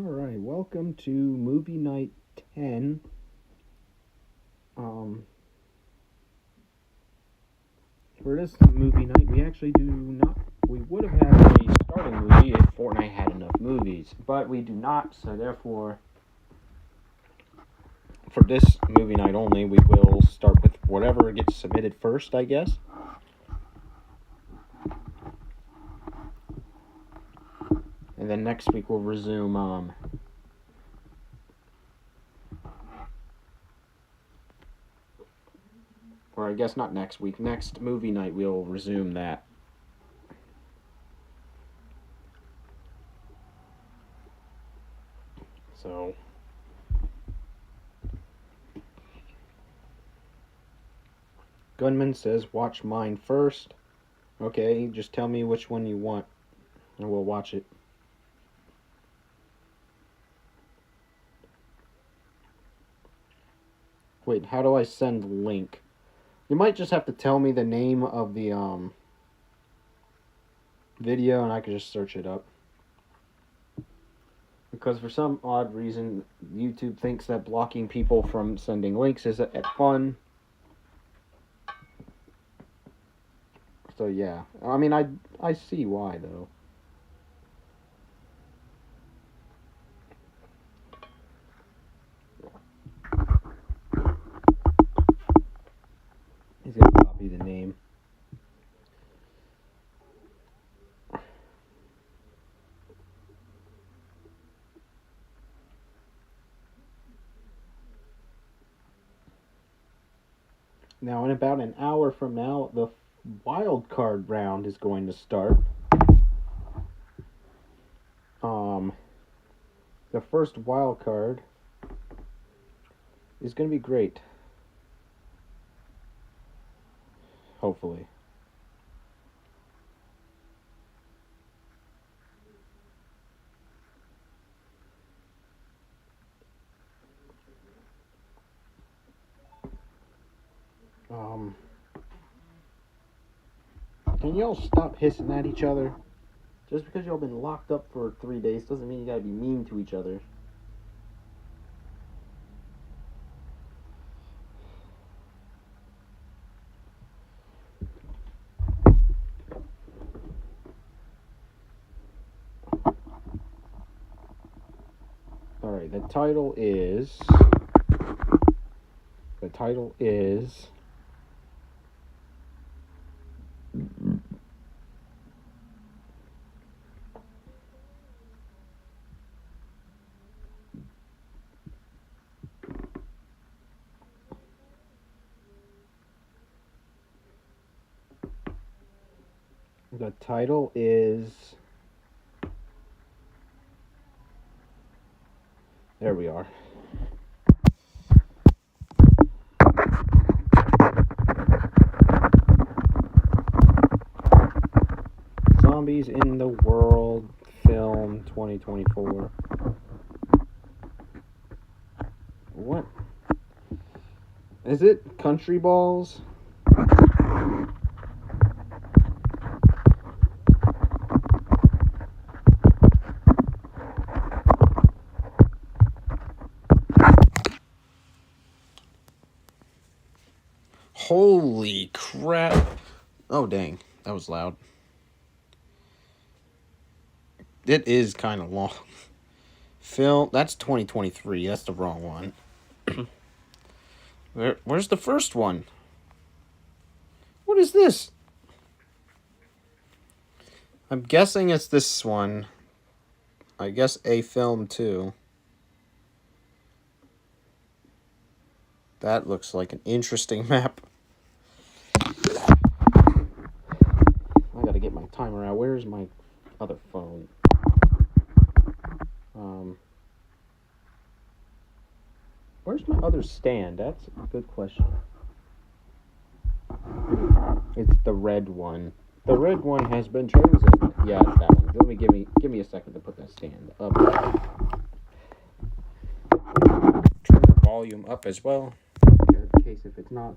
Alright, welcome to Movie Night 10. For this movie night, we would have had a starting movie if Fortnite had enough movies, but we do not, so therefore, for this movie night only, we will start with whatever gets submitted first, I guess. And then next week we'll resume, or I guess not next week, next movie night we'll resume that. So, Gunman says, watch mine first. Okay, just tell me which one you want, and we'll watch it. Wait, how do I send the link? You might just have to tell me the name of the video and I can just search it up. Because for some odd reason, YouTube thinks that blocking people from sending links is fun. So yeah, I mean, I see why though. He's gonna copy the name. Now, in about an hour from now, the wild card round is going to start. The first wild card is going to be great. Hopefully. Can y'all stop hissing at each other? Just because y'all been locked up for 3 days doesn't mean you gotta be mean to each other. Alright, the title is... There we are. Zombies in the World Film 2024. What? Is it Country Balls? Holy crap. Oh, dang. That was loud. It is kind of long. Phil, that's 2023. That's the wrong one. Where's the first one? What is this? I'm guessing it's this one. I guess A Film 2. That looks like an interesting map. I gotta get my timer out. Where's my other phone? Where's my other stand? That's a good question. It's the red one. The red one has been chosen. Yeah, it's that one. Give me a second to put that stand up. Turn the volume up as well, in case if it's not.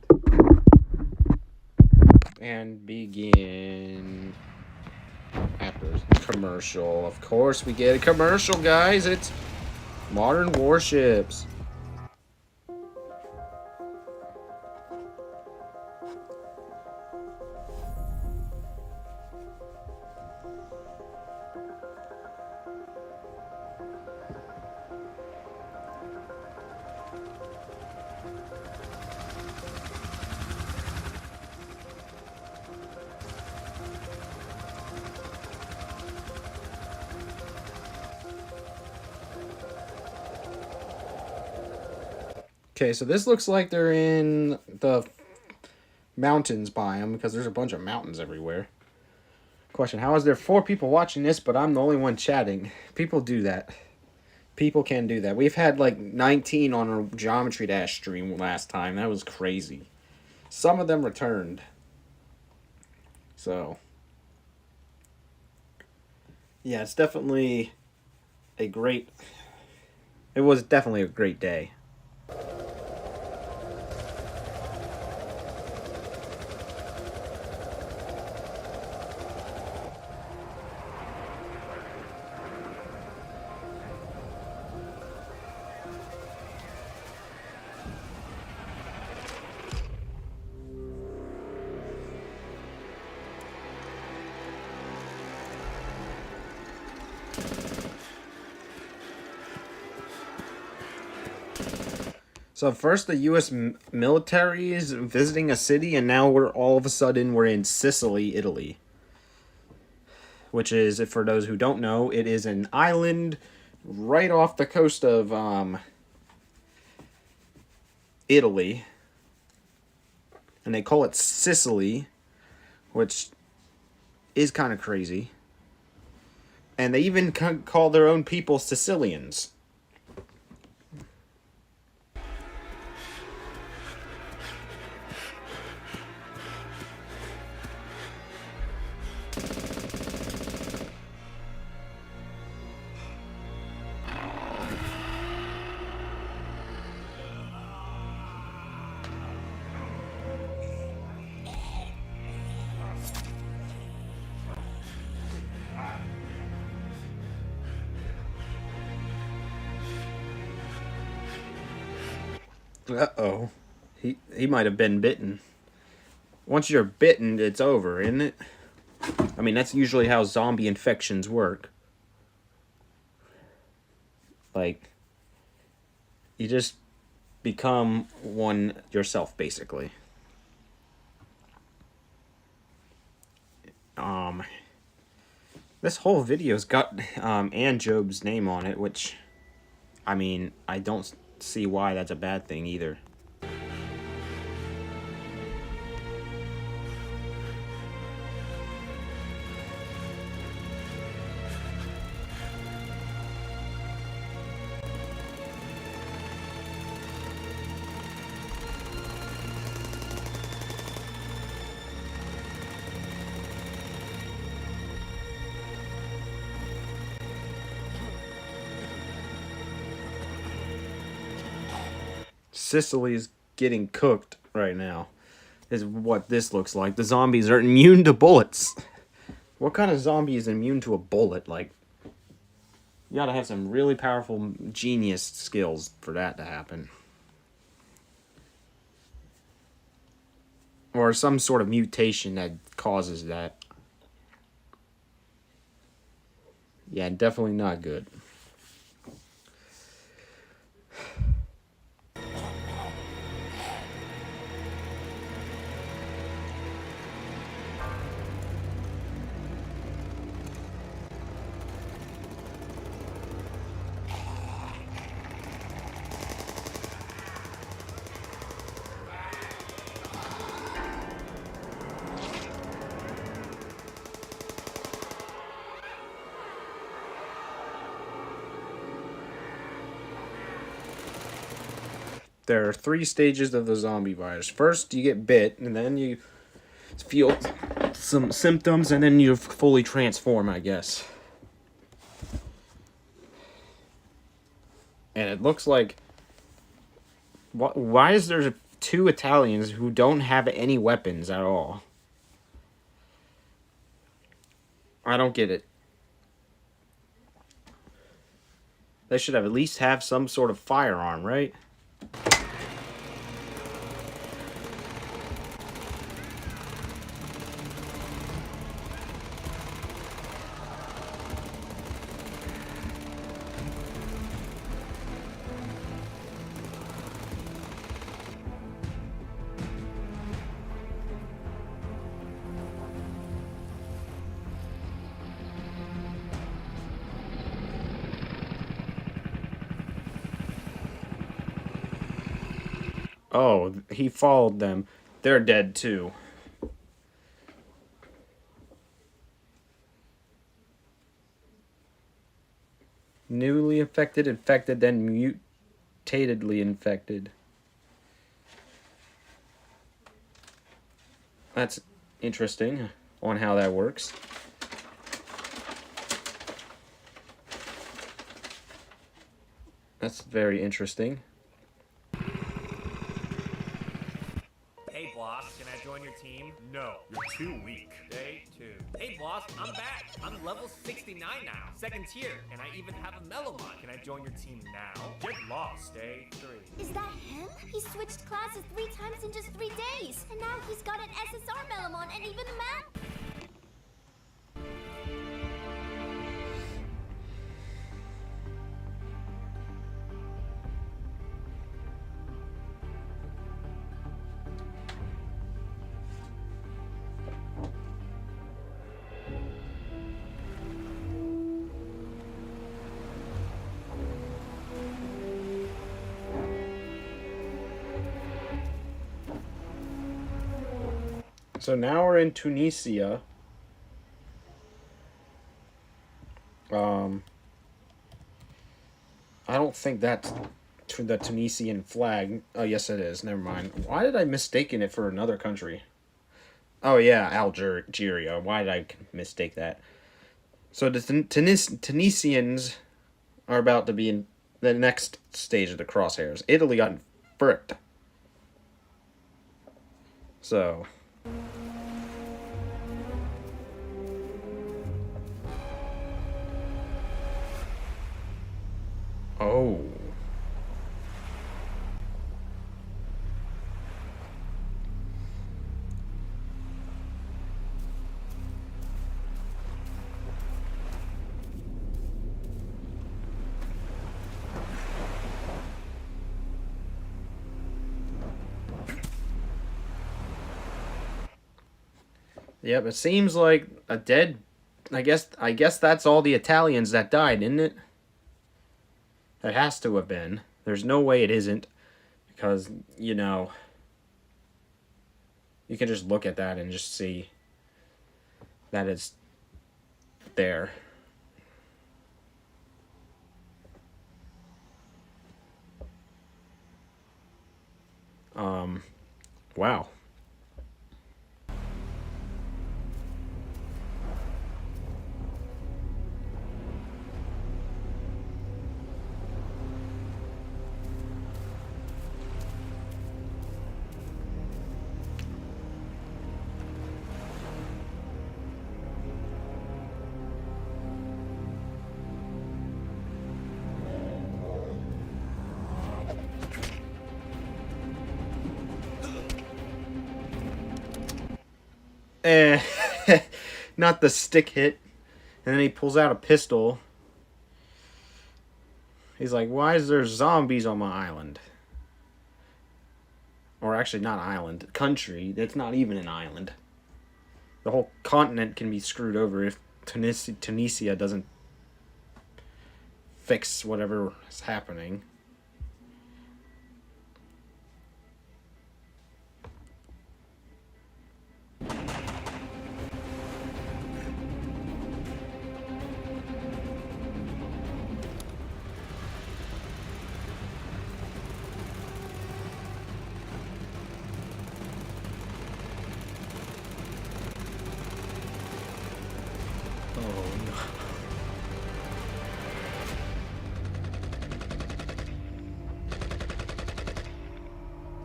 And begin. After commercial. Of course we get a commercial, guys. It's Modern warships. Okay, so this looks like they're in the mountains biome because there's a bunch of mountains everywhere. Question, how is there 4 people watching this, but I'm the only one chatting? People do that. People can do that. We've had like 19 on our Geometry Dash stream last time. That was crazy. Some of them returned. So, yeah, it's definitely a great... It was definitely a great day. So first the U.S. military is visiting a city, and now all of a sudden we're in Sicily, Italy. Which is, for those who don't know, it is an island right off the coast of Italy. And they call it Sicily, which is kind of crazy. And they even call their own people Sicilians. Uh-oh. He might have been bitten. Once you're bitten, it's over, isn't it? I mean, that's usually how zombie infections work. Like, you just become one yourself, basically. This whole video's got Anjob's name on it, which, I mean, I don't see why that's a bad thing either. Sicily's getting cooked right now, is what this looks like. The zombies are immune to bullets. What kind of zombie is immune to a bullet? Like, you gotta have some really powerful genius skills for that to happen. Or some sort of mutation that causes that. Yeah, definitely not good. There are 3 stages of the zombie virus. First, you get bit, and then you feel some symptoms, and then you fully transform, I guess. And it looks like... Why is there 2 Italians who don't have any weapons at all? I don't get it. They should have at least have some sort of firearm, right? Oh, he followed them. They're dead too. Newly infected, infected, then mutatedly infected. That's interesting on how that works. That's very interesting. Hey, boss, can I join your team? No, you're too weak. Day 2. Hey, boss, I'm back. I'm level 69 now. Second tier, and I even have a Melomon. Can I join your team now? Get lost. Day 3. Is that him? He switched classes 3 times in just 3 days. And now he's got an SSR Melomon and even a map. So now we're in Tunisia. I don't think that's the Tunisian flag. Oh, yes, it is. Never mind. Why did I mistaken it for another country? Oh, yeah, Algeria. Why did I mistake that? So the Tunisians are about to be in the next stage of the crosshairs. Italy got fricked. So... Oh. Yep, it seems like a dead... I guess that's all the Italians that died, isn't it? It has to have been. There's no way it isn't. Because, you know... You can just look at that and just see... that it's... there. Wow. Eh, not the stick hit. And then he pulls out a pistol. He's like, why is there zombies on my island? Or actually, not island. Country. That's not even an island. The whole continent can be screwed over if Tunisia doesn't fix whatever is happening.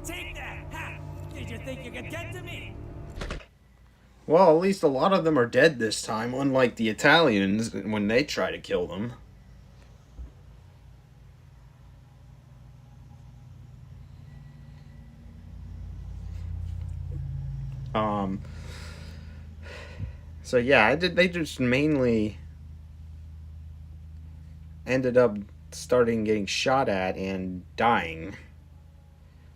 Take that! Ha! Did you think you could get to me? Well, at least a lot of them are dead this time, unlike the Italians when they try to kill them. So yeah, they just mainly ended up starting getting shot at and dying.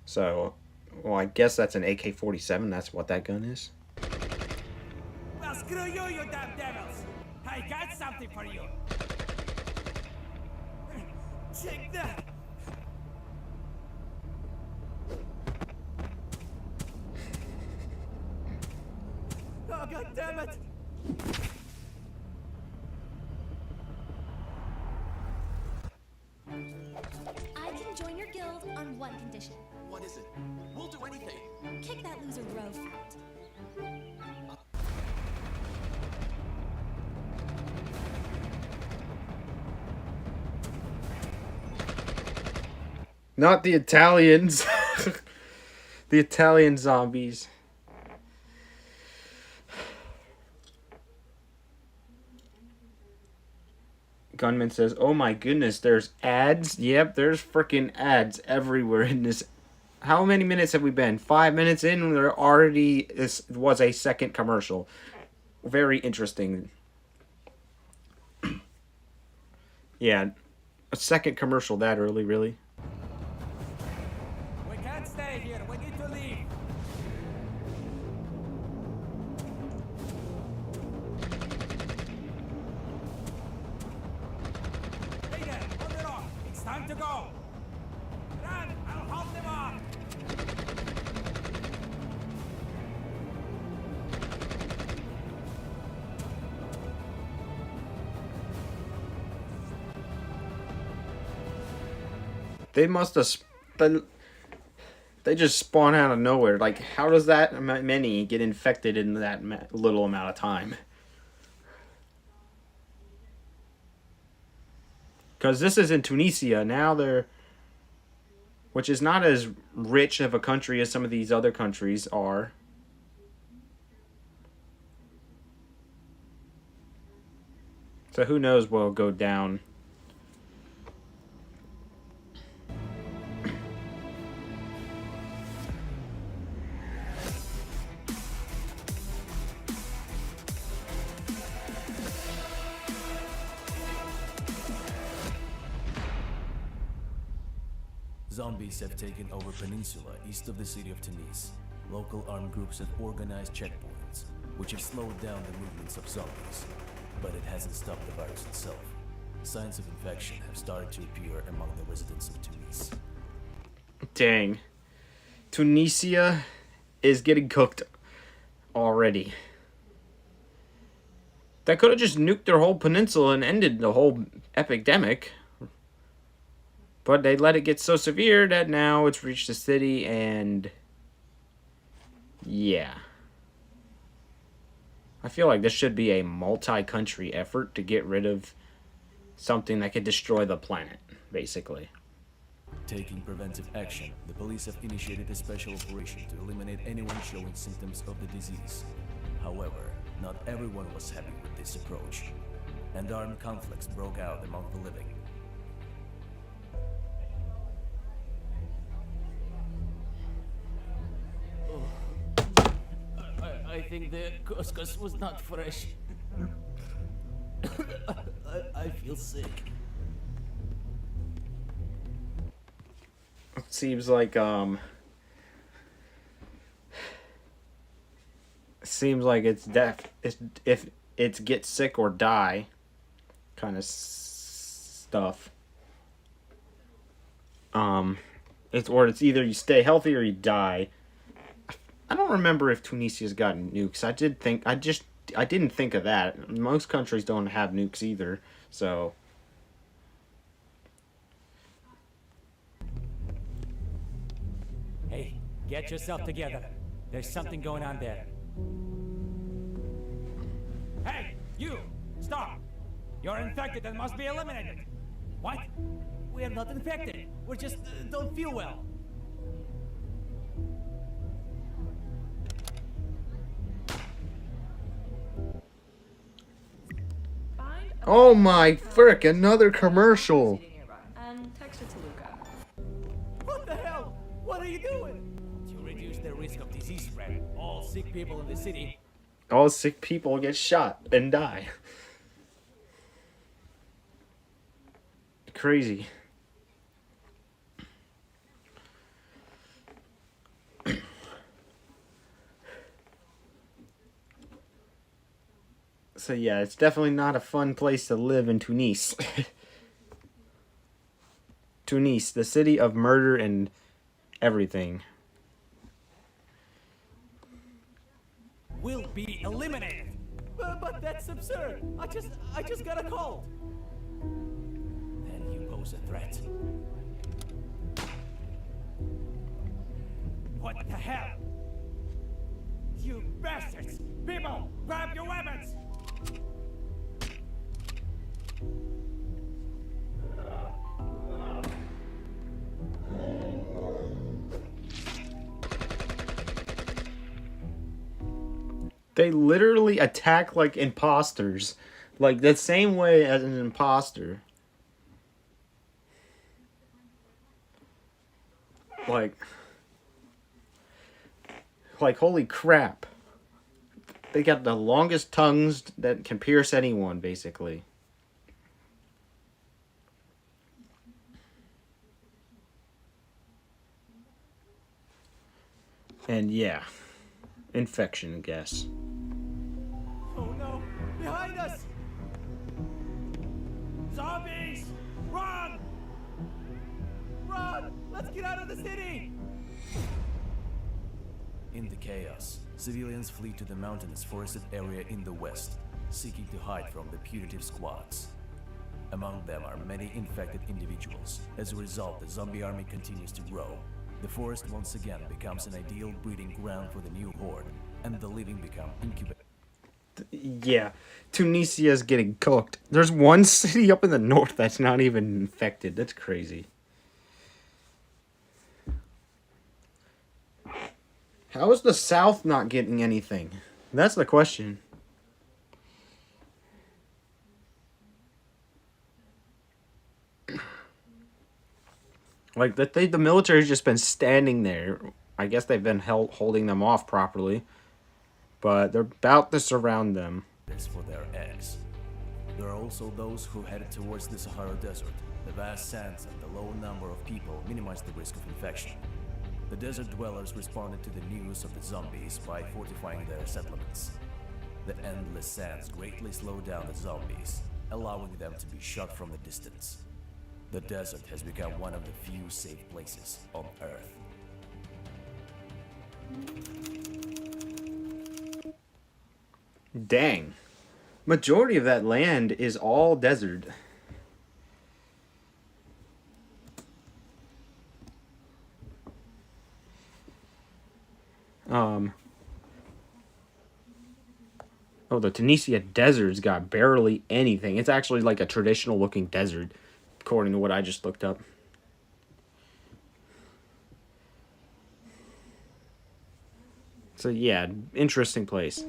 So, well, I guess that's an AK-47. That's what that gun is. Well, screw you, you damn devils! I got something for you! Check that! Oh, god damn it! I can join your guild on one condition. What is it? We'll do anything. Kick that loser Rove out. Not the Italians. The Italian zombies. Gunman says, "Oh my goodness, there's ads." Yep, there's freaking ads everywhere in this. How many minutes have we been? 5 minutes in, there already was a second commercial. Very interesting. Yeah, a second commercial that early, really. We can't stay here, we need to leave! Hey there, hold it off! It's time to go! Run! I'll hold them off! They must have. They just spawn out of nowhere. Like, how does that many get infected in that little amount of time? Because this is in Tunisia. Now they're... Which is not as rich of a country as some of these other countries are. So who knows what will go down. Zombies have taken over peninsula east of the city of Tunis. Local armed groups have organized checkpoints, which have slowed down the movements of zombies. But it hasn't stopped the virus itself. Signs of infection have started to appear among the residents of Tunis. Dang. Tunisia is getting cooked already. That could have just nuked their whole peninsula and ended the whole epidemic. But they let it get so severe that now it's reached the city and... yeah. I feel like this should be a multi-country effort to get rid of something that could destroy the planet, basically. Taking preventive action, the police have initiated a special operation to eliminate anyone showing symptoms of the disease. However, not everyone was happy with this approach, and armed conflicts broke out among the living. I think the couscous was not fresh. I feel sick. It seems like it's if it's get sick or die kind of stuff. It's either you stay healthy or you die. I don't remember if Tunisia's got nukes. I didn't think of that. Most countries don't have nukes either, so. Hey, get yourself together. There's something going on there. Hey, you! Stop! You're infected and must be eliminated. What? We are not infected. We just don't feel well. Oh my frick, another commercial. And text it to Luca. What the hell? What are you doing? To reduce the risk of disease spread, all sick people in the city. All sick people get shot and die. Crazy. So yeah, it's definitely not a fun place to live in Tunis. Tunis, the city of murder and everything. Will be eliminated. But that's absurd. I just got a cold. Then you pose a threat. What the hell? You bastards! People, grab your weapons! They literally attack like imposters. Like the same way as an imposter. Like holy crap. They got the longest tongues that can pierce anyone, basically. And yeah, infection, I guess. Oh no! Behind us! Zombies! Run! Run! Let's get out of the city! In the chaos, civilians flee to the mountainous forested area in the west, seeking to hide from the putative squads. Among them are many infected individuals. As a result, the zombie army continues to grow. The forest once again becomes an ideal breeding ground for the new horde, and the living become incubated. Yeah, Tunisia's getting cooked. There's one city up in the north that's not even infected. That's crazy. How is the South not getting anything? That's the question. Like, the military's just been standing there. I guess they've been holding them off properly. But they're about to surround them. For their eggs. There are also those who headed towards the Sahara Desert. The vast sands and the low number of people minimize the risk of infection. The desert dwellers responded to the news of the zombies by fortifying their settlements. The endless sands greatly slow down the zombies, allowing them to be shot from a distance. The desert has become one of the few safe places on Earth. Dang. Majority of that land is all desert. Oh, the Tunisia desert's got barely anything. It's actually like a traditional looking desert, according to what I just looked up. So yeah, interesting place.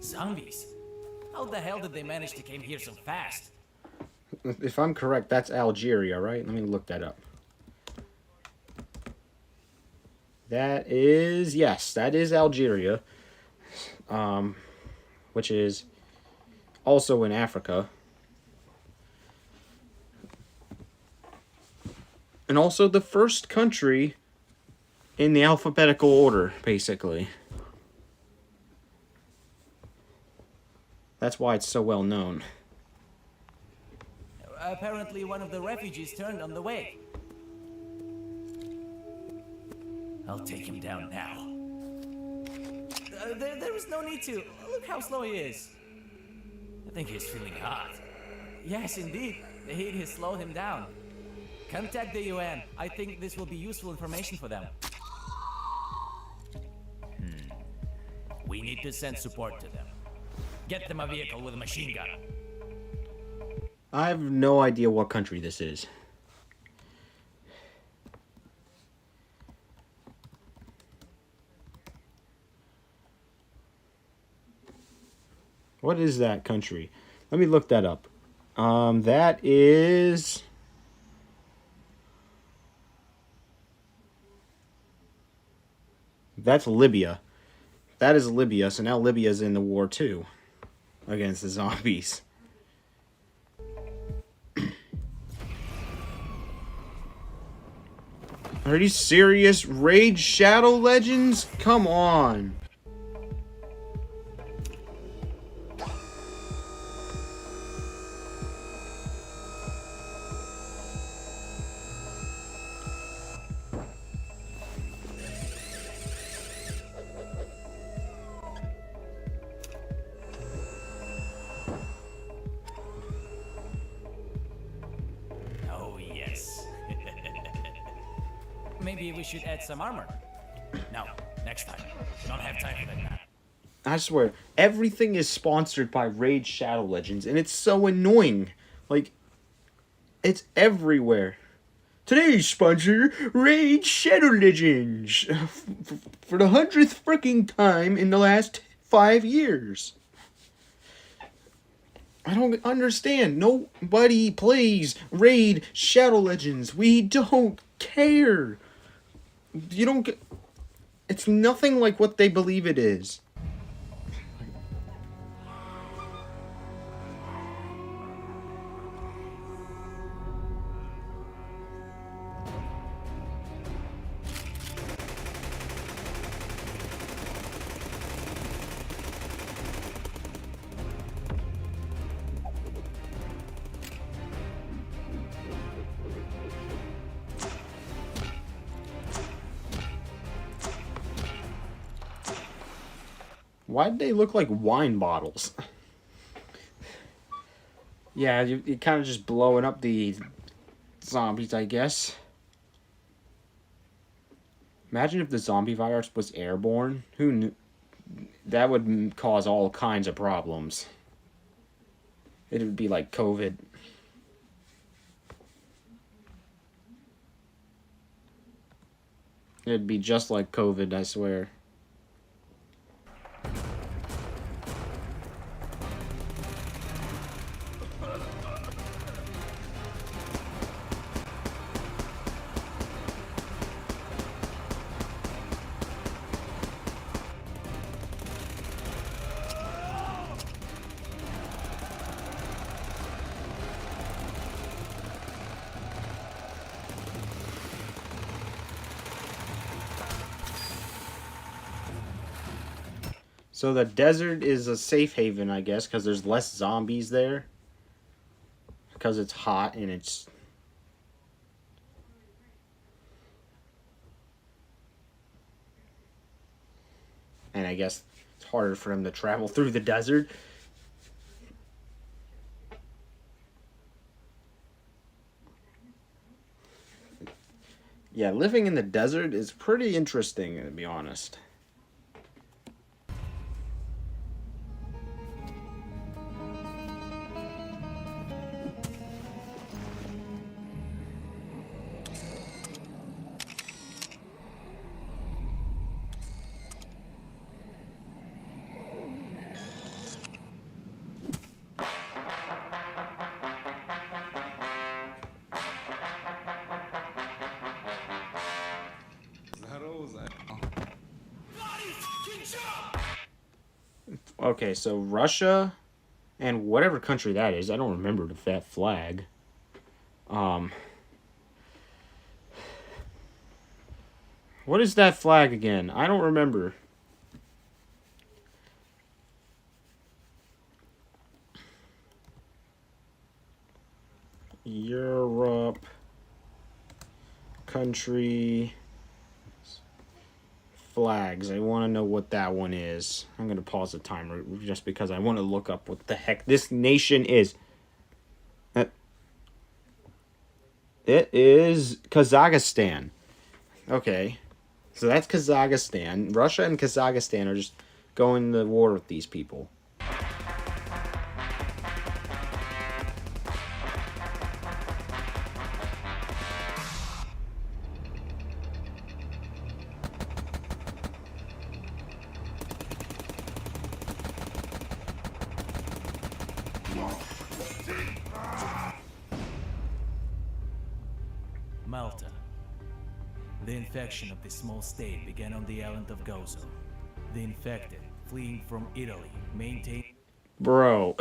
Zombies? How the hell did they manage to come here so fast? If I'm correct, that's Algeria, right? Let me look that up. That is, yes, that is Algeria. Which is also in Africa. And also the first country in the alphabetical order, basically. That's why it's so well known. Apparently one of the refugees turned on the way. I'll take him down now. There is no need to. Look how slow he is. I think he's feeling hot. Yes, indeed. The heat has slowed him down. Contact the UN. I think this will be useful information for them. We need to send support to them. Get them a vehicle with a machine gun. I have no idea what country this is. What is that country? Let me look that up. That is... That's Libya. That is Libya, so now Libya's in the war too. Against the zombies. Are you serious? Raid Shadow Legends? Come on. Oh, yes. Maybe we should add some armor. No, next time. Don't have time for that now. I swear, everything is sponsored by Raid Shadow Legends, and it's so annoying. Like, it's everywhere. Today's sponsor, Raid Shadow Legends. For the 100th freaking time in the last 5 years. I don't understand. Nobody plays Raid Shadow Legends. We don't care. You don't get... It's nothing like what they believe it is. Why'd they look like wine bottles? Yeah, you're kind of just blowing up the zombies, I guess. Imagine if the zombie virus was airborne. Who knew? That would cause all kinds of problems. It would be like COVID. It'd be just like COVID, I swear. So the desert is a safe haven, I guess, because there's less zombies there. Because it's hot and it's... And I guess it's harder for them to travel through the desert. Yeah, living in the desert is pretty interesting, to be honest. Okay, so Russia and whatever country that is, I don't remember that flag. What is that flag again? I don't remember. Europe, country, flags. I want to know what that one is. I'm going to pause the timer just because I want to look up what the heck this nation is. It is Kazakhstan. Okay. So that's Kazakhstan. Russia and Kazakhstan are just going to war with these people. Malta. The infection of this small state began on the island of Gozo. The infected, fleeing from Italy, maintained... Bro.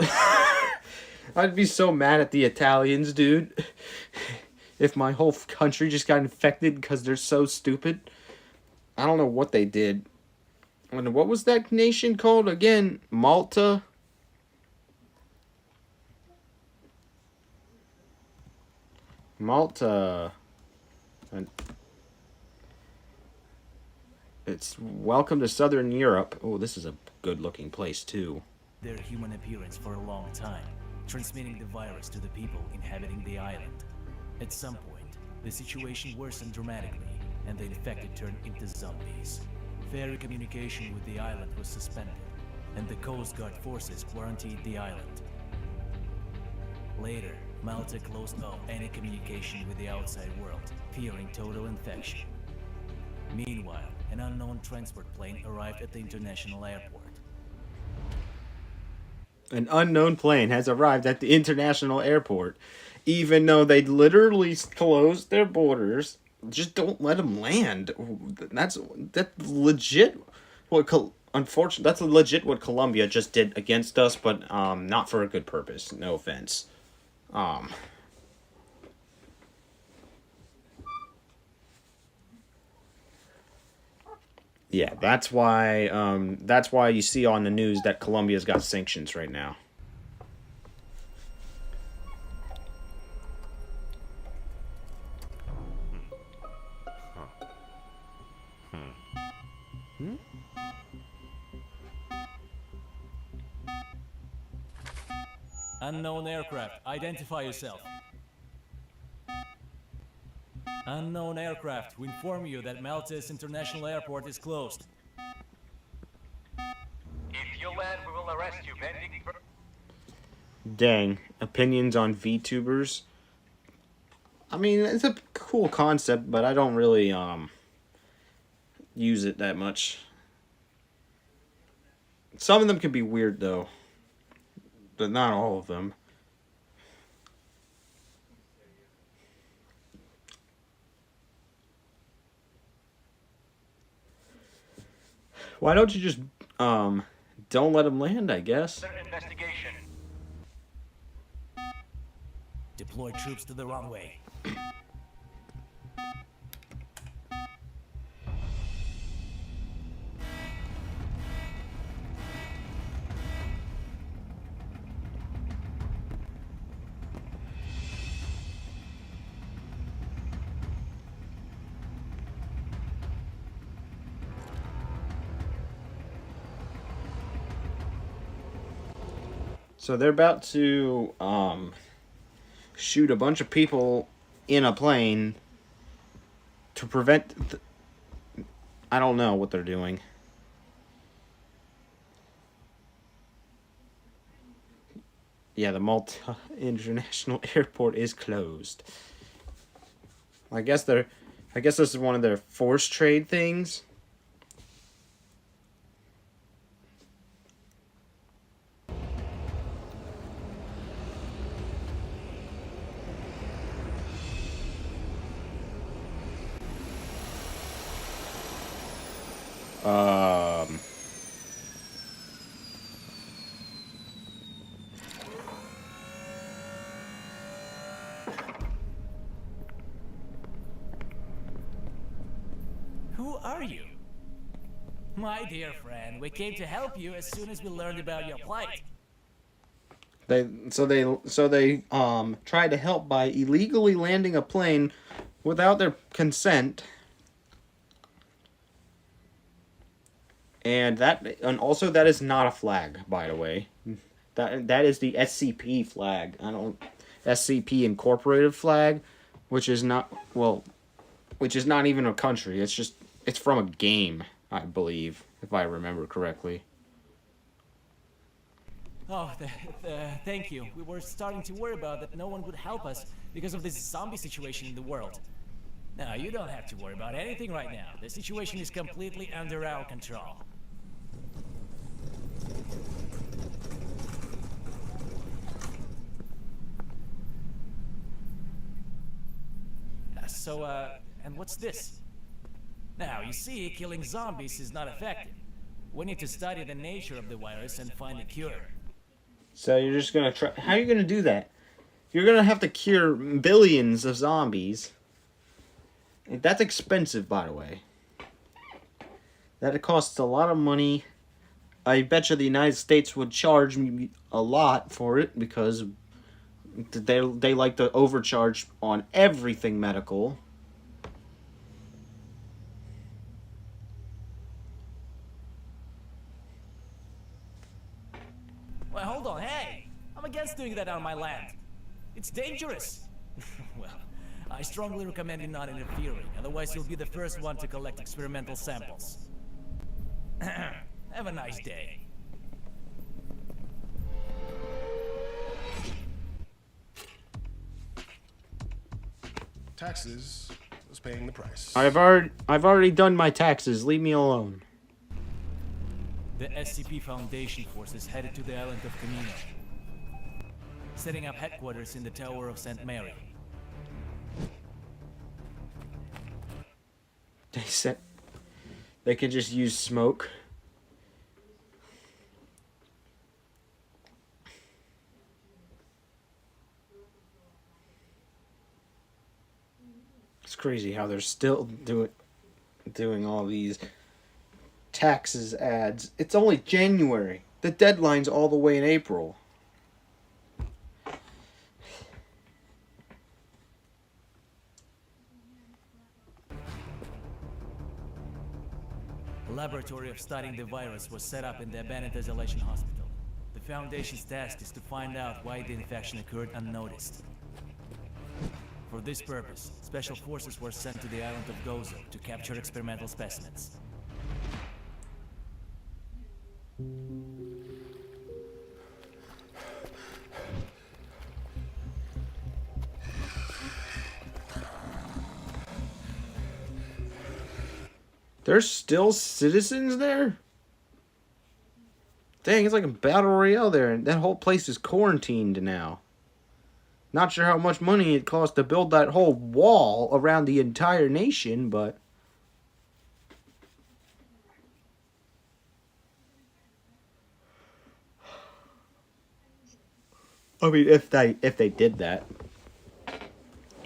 I'd be so mad at the Italians, dude. If my whole country just got infected because they're so stupid. I don't know what they did. And what was that nation called again? Malta? Malta. And it's welcome to Southern Europe. Oh, this is a good looking place too. their human appearance for a long time, transmitting the virus to the people inhabiting the island. At some point, the situation worsened dramatically, and the infected turned into zombies. Ferry communication with the island was suspended, and the Coast Guard forces quarantined the island. Later, Malta closed off any communication with the outside world, fearing total infection. Meanwhile, an unknown transport plane arrived at the international airport. An unknown plane has arrived at the international airport, even though they literally closed their borders. Just don't let them land. That's legit. Unfortunately, that's legit what Colombia just did against us, but not for a good purpose. No offense. Yeah, that's why you see on the news that Colombia's got sanctions right now. Unknown aircraft, identify yourself. Unknown aircraft, we inform you that Malta's international airport is closed. If you land, we will arrest you pending... Dang, opinions on VTubers. I mean, it's a cool concept, but I don't really use it that much. Some of them can be weird though, but not all of them. Why don't you just don't let them land, I guess. Investigation. Deploy troops to the runway. So they're about to shoot a bunch of people in a plane to prevent... I don't know what they're doing. Yeah, the Malta International Airport is closed. I guess this is one of their forced trade things. Who are you? My dear friend, we came to help you as soon as we learned about your plight. They tried to help by illegally landing a plane without their consent. And also that is not a flag, by the way. That is the SCP flag. SCP Incorporated flag, which is not even a country. It's from a game, I believe, if I remember correctly. Oh, thank you. We were starting to worry about that no one would help us because of this zombie situation in the world. No, you don't have to worry about anything right now. The situation is completely under our control. And what's this? Now, you see, killing zombies is not effective. We need to study the nature of the virus and find a cure. So you're just gonna try... How are you gonna do that? You're gonna have to cure billions of zombies. That's expensive, by the way. That costs a lot of money. I bet you the United States would charge me a lot for it because they like to overcharge on everything medical. Well, hold on, hey! I'm against doing that on my land. It's dangerous. Well, I strongly recommend you not interfering, otherwise you'll be the first one to collect experimental samples. Have a nice day. Taxes is paying the price. I've already done my taxes. Leave me alone. The SCP Foundation forces headed to the island of Camino, setting up headquarters in the Tower of St. Mary. They said they could just use smoke. It's crazy how they're still doing all these taxes ads. It's only January. The deadline's all the way in April. A laboratory of studying the virus was set up in the abandoned isolation hospital. The Foundation's task is to find out why the infection occurred unnoticed. For this purpose, special forces were sent to the island of Gozo to capture experimental specimens. There's still citizens there? Dang, it's like a battle royale there, and that whole place is quarantined now. Not sure how much money it cost to build that whole wall around the entire nation, but... I mean, if they did that.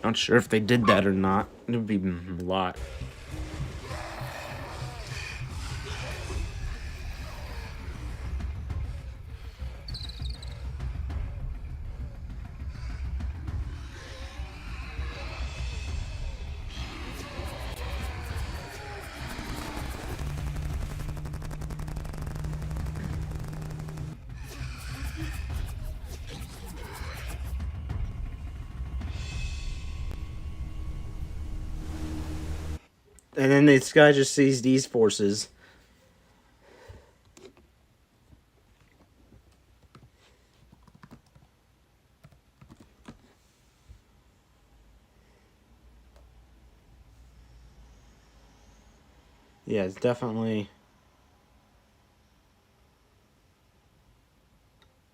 Not sure if they did that or not. It would be a lot. And then this guy just sees these forces. Yeah, it's definitely...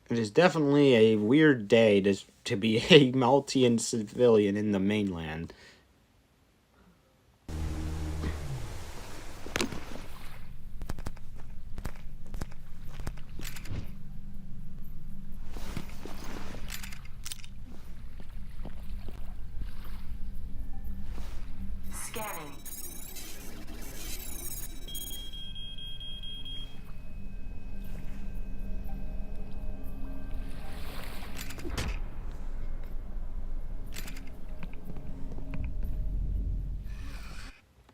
It is definitely a weird day to be a Maltian civilian in the mainland. Scanning.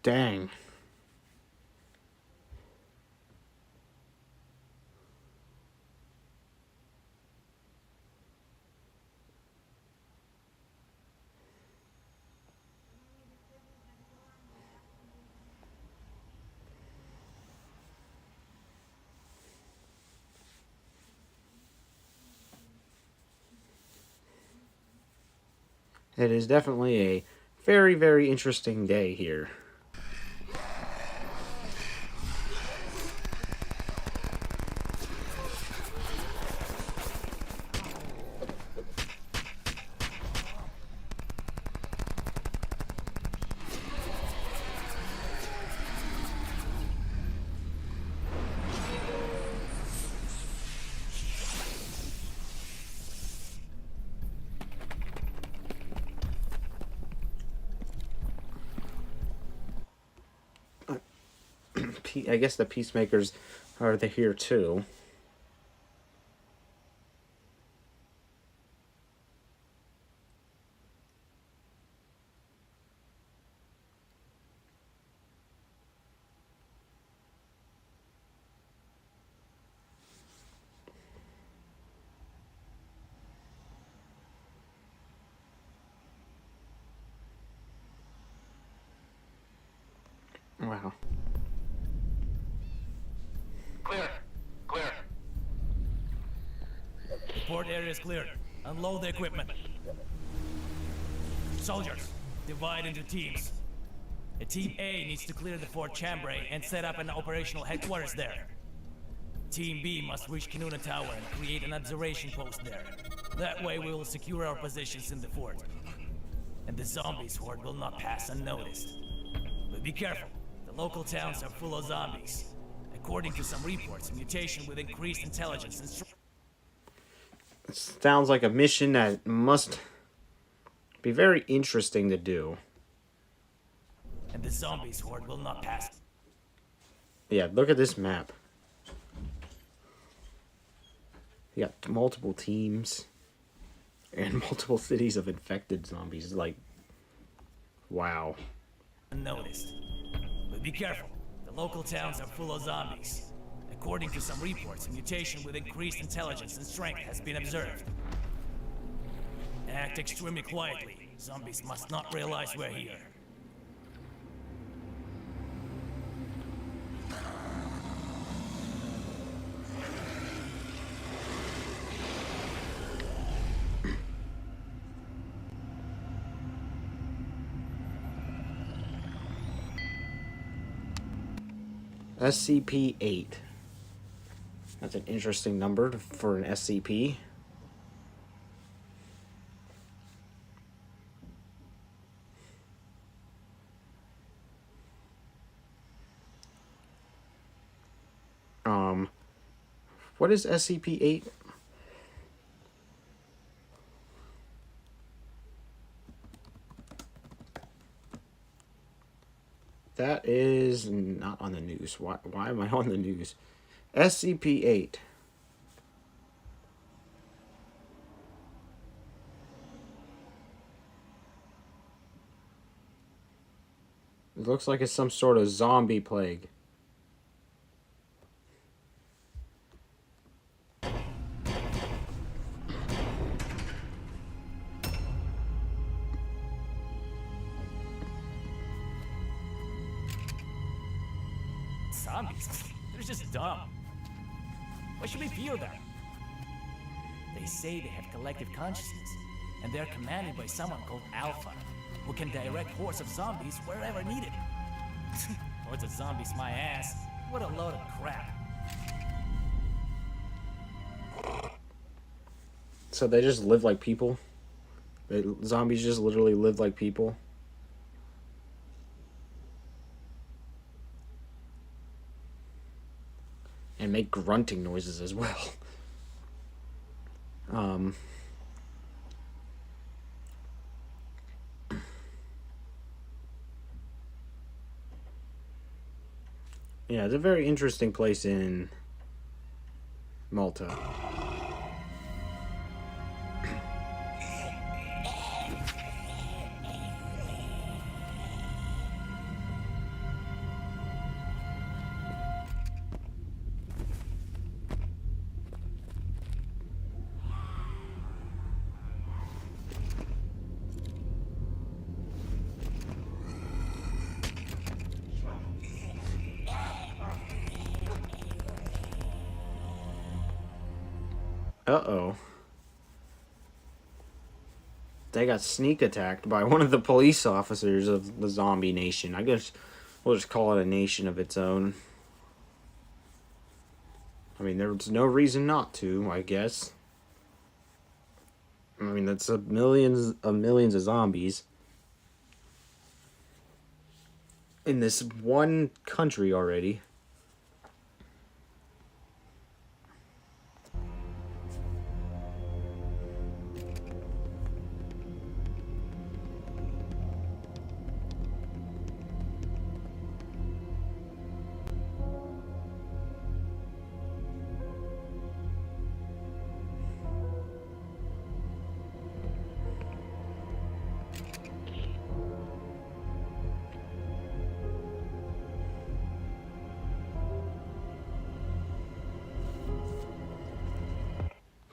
Dang. It is definitely a very, very interesting day here. I guess the Peacemakers are here too. Wow. Clear. Clear. The port area is cleared. Unload the equipment. Soldiers, divide into teams. A Team A needs to clear the Fort Chambray and set up an operational headquarters there. Team B must reach Kanuna Tower and create an observation post there. That way we will secure our positions in the fort. And the zombies horde will not pass unnoticed. But be careful, the local towns are full of zombies. According to some reports, mutation with increased intelligence and It sounds like a mission that must be very interesting to do. and the zombies horde will not pass. Yeah, look at this map. You got multiple teams and multiple cities of infected zombies. Like, wow. Unnoticed. But be careful, the local towns are full of zombies. According to some reports, a mutation with increased intelligence and strength has been observed. Act extremely quietly. Zombies must not realize we're here. SCP-8. That's an interesting number for an SCP. What is SCP-8? That is not on the news. Why am I on the news? SCP-8. It looks like it's some sort of zombie plague. Zombies? They're just dumb. Why should we fear them? They say they have collective consciousness, and they're commanded by someone called Alpha, who can direct hordes of zombies wherever needed. Hordes of zombies, my ass. What a load of crap. So they just live like people? Zombies just literally live like people? And make grunting noises as well. Yeah, it's a very interesting place in Malta. Uh-oh. They got sneak attacked by one of the police officers of the zombie nation. I guess we'll just call it a nation of its own. I mean, there's no reason not to, I guess. I mean, that's millions of zombies in this one country already.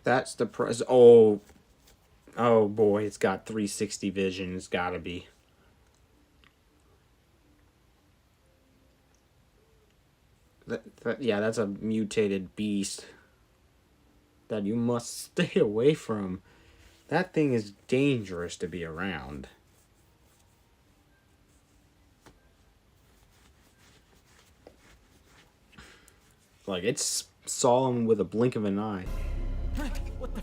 That's the pres. Oh, oh boy, it's got 360 vision. It's gotta be. Yeah, that's a mutated beast that you must stay away from. That thing is dangerous to be around. Like, it's saw him with a blink of an eye. What the?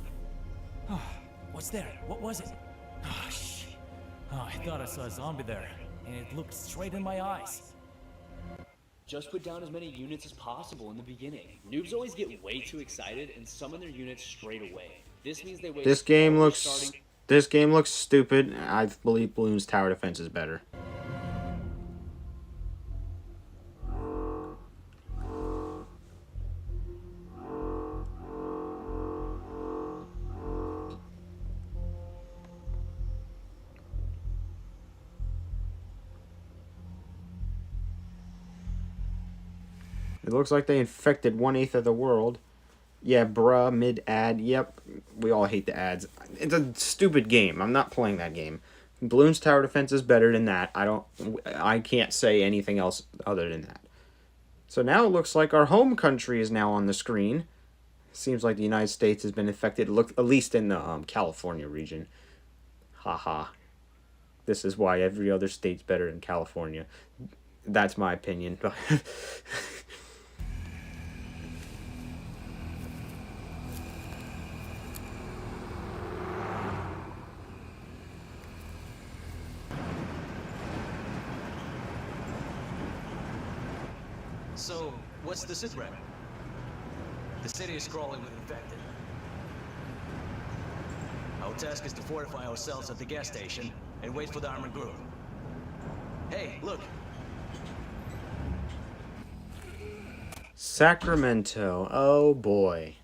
Oh, what's there? What was it? Oh, shit. Oh, I thought I saw a zombie there, and it looked straight in my eyes. Just put down as many units as possible in the beginning. Noobs always get way too excited and summon their units straight away. This means they waste This game all their looks starting... this game looks stupid. I believe Bloons Tower Defense is better. It looks like they infected 1/8 of the world. Yeah, bruh, mid-ad. Yep, we all hate the ads. It's a stupid game. I'm not playing that game. Bloons Tower Defense is better than that. I can't say anything else other than that. So now it looks like our home country is now on the screen. Seems like the United States has been infected, at least in the California region. Haha. This is why every other state's better than California. That's my opinion. So, what's the sit rep? The city is crawling with infected. Our task is to fortify ourselves at the gas station and wait for the armored group. Hey, look! Sacramento. Oh boy.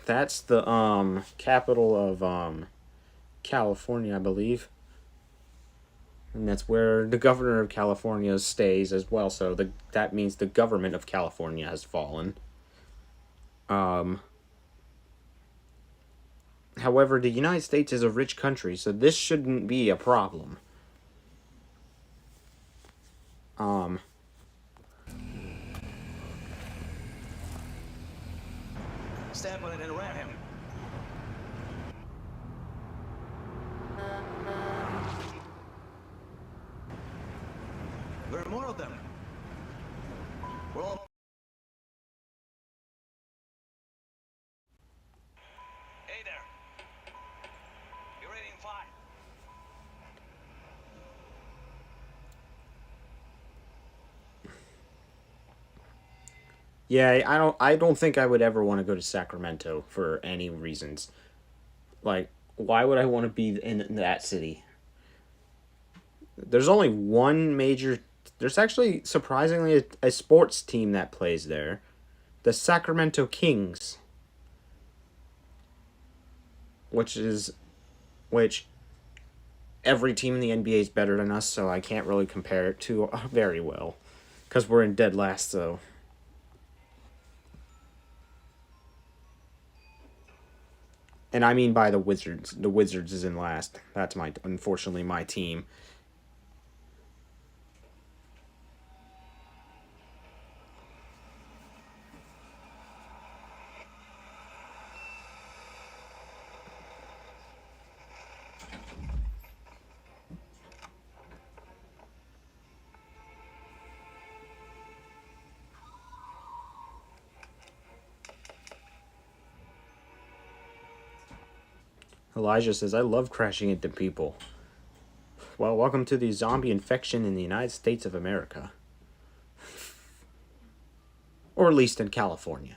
That's the capital of California, I believe. And that's where the governor of California stays as well. So that means the government of California has fallen. However, the United States is a rich country, so this shouldn't be a problem. Stamp on it and ram him. There are more of them. We're all... Hey there. You're ready in 5. Yeah, I don't think I would ever want to go to Sacramento for any reasons. Like, why would I want to be in that city? There's only one major... There's actually, surprisingly, a sports team that plays there. The Sacramento Kings. Which every team in the NBA is better than us, so I can't really compare it to very well. Because we're in dead last, so... And I mean by the Wizards. The Wizards is in last. That's unfortunately my team. Elijah says, I love crashing into people. Well, welcome to the zombie infection in the United States of America. Or at least in California.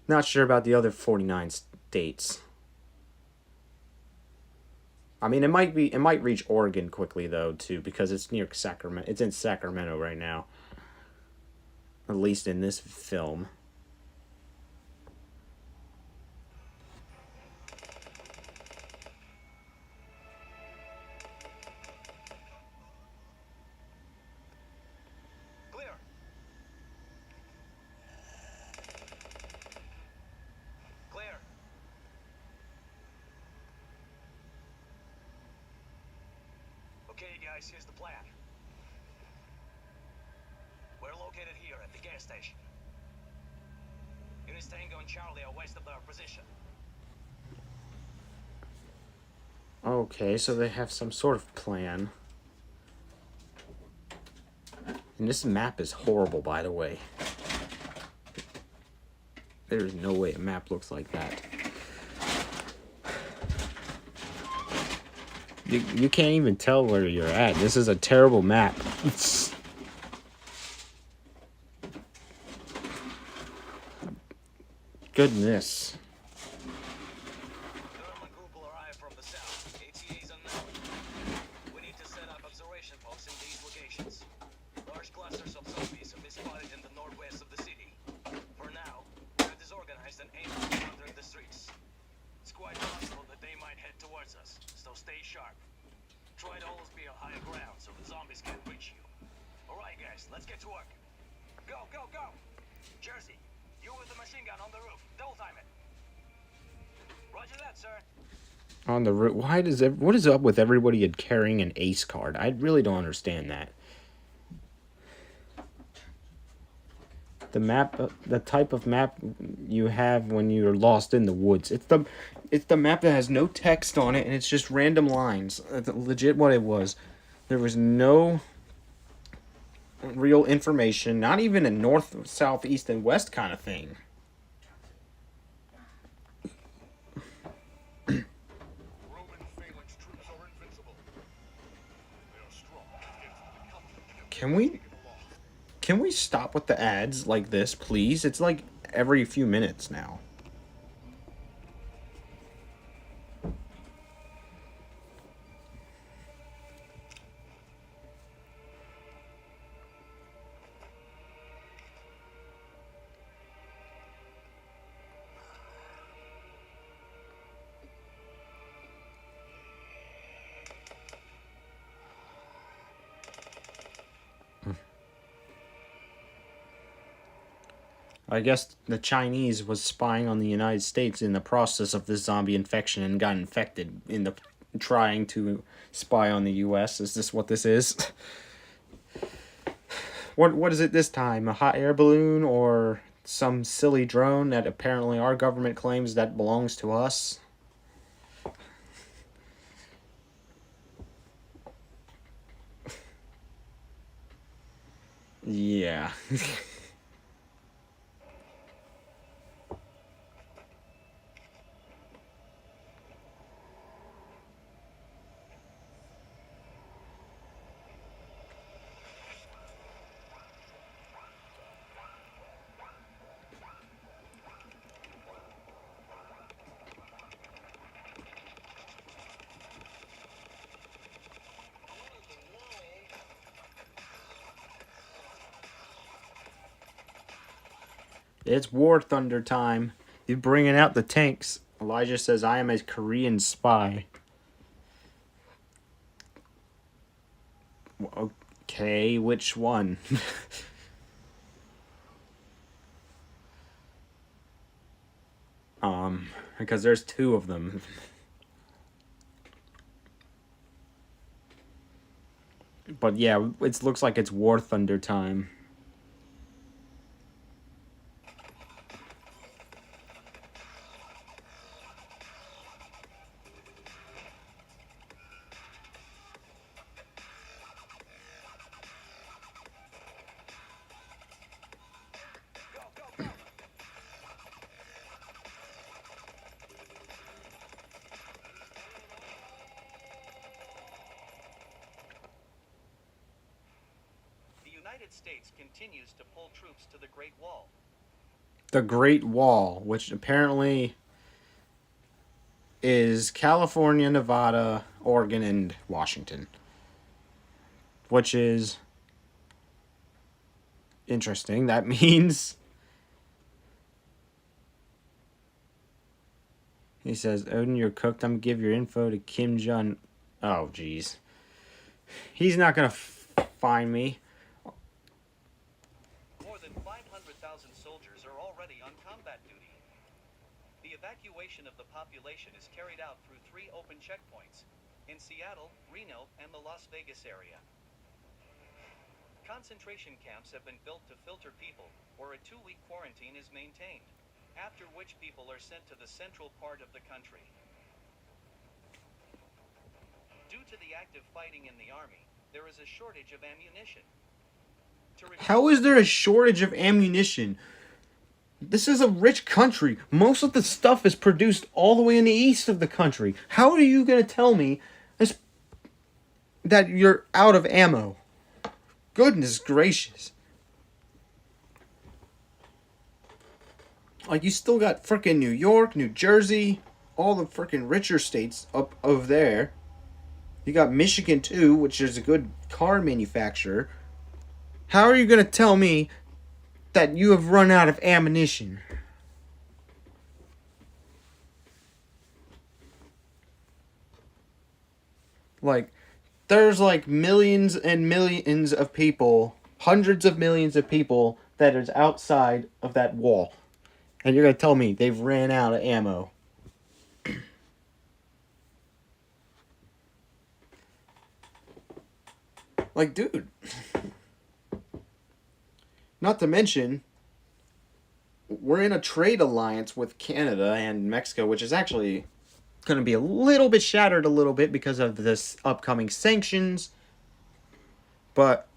Not sure about the other 49 states. I mean, it might reach Oregon quickly though too, because it's near Sacramento. It's in Sacramento right now. At least in this film. guys, here's the plan. We're located here at the gas station. Units Tango and Charlie are west of our position. Okay, so they have some sort of plan. And this map is horrible, by the way. There's no way a map looks like that. You can't even tell where you're at. This is a terrible map. Goodness. Let's get to work. Go, go, go! Jersey, you with the machine gun on the roof. Double time it. Roger that, sir. On the roof. Why does what is up with everybody carrying an ace card? I really don't understand that. The map, the type of map you have when you're lost in the woods. It's the map that has no text on it and it's just random lines. That's legit what it was. There was no real information, not even a north, south, east, and west kind of thing. Can we stop with the ads like this, please? It's like every few minutes now. I guess the Chinese was spying on the United States in the process of this zombie infection and got infected in the trying to spy on the US. Is this what this is? What is it this time? A hot air balloon or some silly drone that apparently our government claims that belongs to us? Yeah. It's War Thunder time. You're bringing out the tanks. Elijah says, I am a Korean spy. Okay, which one? Because there's two of them. But yeah, it looks like it's War Thunder time. States continues to pull troops to the Great Wall. The Great Wall, which apparently is California, Nevada, Oregon, and Washington. Which is interesting. That means... He says, Odin, you're cooked. I'm going to give your info to Kim Jong. Oh, jeez. He's not going to find me. Soldiers are already on combat duty. The evacuation of the population is carried out through 3 open checkpoints. in Seattle, Reno, and the Las Vegas area. Concentration camps have been built to filter people, or a 2-week quarantine is maintained, after which people are sent to the central part of the country. Due to the active fighting in the army, there is a shortage of ammunition. How is there a shortage of ammunition? This is a rich country. Most of the stuff is produced all the way in the east of the country. How are you going to tell me this, that you're out of ammo? Goodness gracious. Like, you still got frickin' New York, New Jersey, all the frickin' richer states up over there. You got Michigan too, which is a good car manufacturer. How are you going to tell me that you have run out of ammunition? Like, there's like millions and millions of people, hundreds of millions of people that is outside of that wall. And you're going to tell me they've ran out of ammo. Like, dude. Not to mention, we're in a trade alliance with Canada and Mexico, which is actually going to be a little bit shattered a little bit because of this upcoming sanctions. But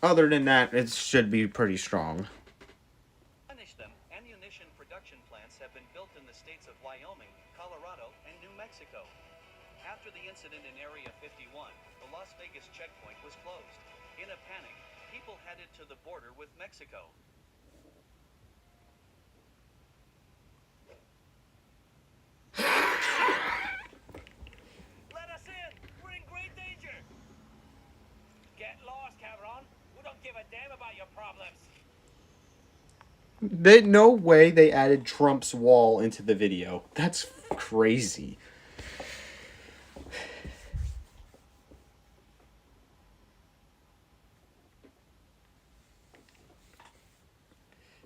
other than that, it should be pretty strong. Punish them, ammunition production plants have been built in the states of Wyoming, Colorado, and New Mexico. After the incident in Area 51, the Las Vegas checkpoint was closed. In a panic, people headed to the border with Mexico. Let us in! We're in great danger! Get lost, Cabron. We don't give a damn about your problems. No way they added Trump's wall into the video. That's crazy.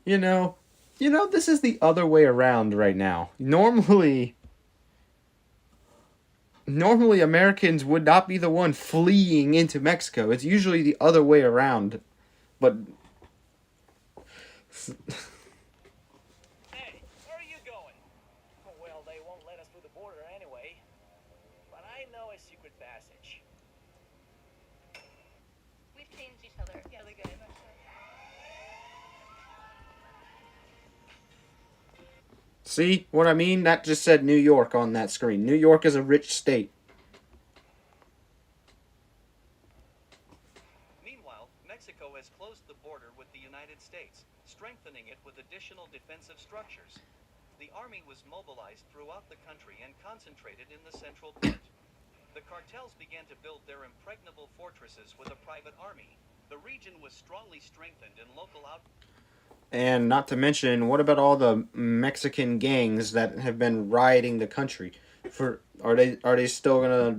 You know, this is the other way around right now. Normally Americans would not be the one fleeing into Mexico. It's usually the other way around. But Hey, where are you going? Well, they won't let us through the border anyway. But I know a secret passage. We've changed each other. Yeah, they're good. see what I mean? That just said New York on that screen. New York is a rich state. Meanwhile, Mexico has closed the border with the United States, strengthening it with additional defensive structures. The army was mobilized throughout the country and concentrated in the central part. The cartels began to build their impregnable fortresses with a private army. The region was strongly strengthened in local And not to mention, what about all the Mexican gangs that have been rioting the country? Are they still gonna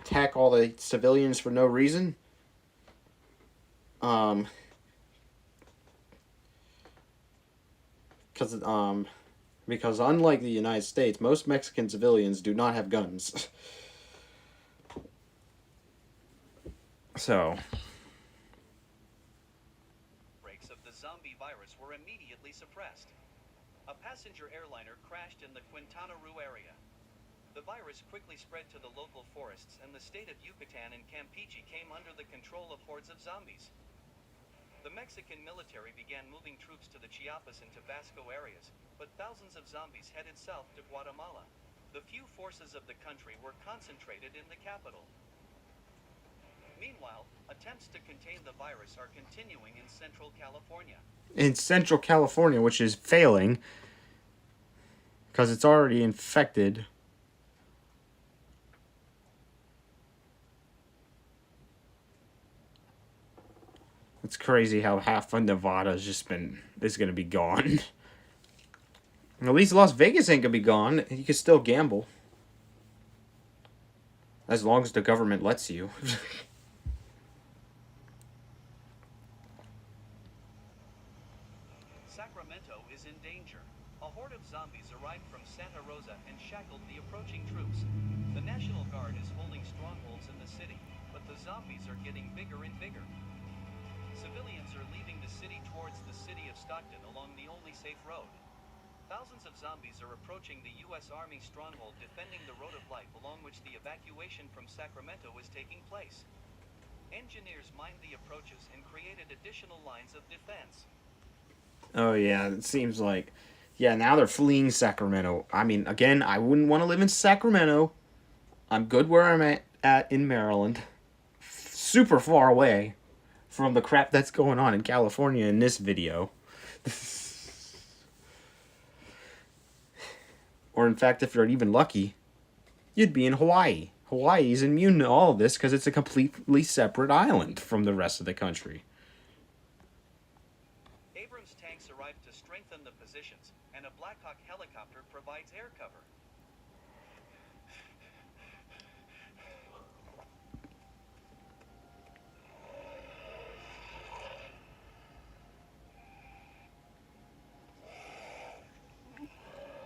attack all the civilians for no reason? Because unlike the United States, most Mexican civilians do not have guns. So outbreaks of the zombie virus were immediately suppressed. A passenger airliner crashed in the Quintana Roo area. The virus quickly spread to the local forests, and the state of Yucatan and Campeche came under the control of hordes of zombies. The Mexican military began moving troops to the Chiapas and Tabasco areas, but thousands of zombies headed south to Guatemala. The few forces of the country were concentrated in the capital. Meanwhile, attempts to contain the virus are continuing in Central California. in Central California, which is failing because it's already infected. It's crazy how half of Nevada is going to be gone. At least Las Vegas ain't going to be gone. You can still gamble. As long as the government lets you. Sacramento is in danger. A horde of zombies arrived from Santa Rosa and shackled the approaching troops. The National Guard zombies are getting bigger and bigger. Civilians are leaving the city towards the city of Stockton along the only safe road. Thousands of zombies are approaching the U.S. Army stronghold defending the Road of Life along which the evacuation from Sacramento is taking place. Engineers mined the approaches and created additional lines of defense. Oh, yeah, it seems like... Yeah, now they're fleeing Sacramento. I mean, again, I wouldn't want to live in Sacramento. I'm good where I'm at in Maryland. Super far away from the crap that's going on in California in this video. Or, in fact, if you're even lucky, you'd be in Hawaii. Hawaii's immune to all of this because it's a completely separate island from the rest of the country. Abrams tanks arrived to strengthen the positions, and a Black Hawk helicopter provides air cover.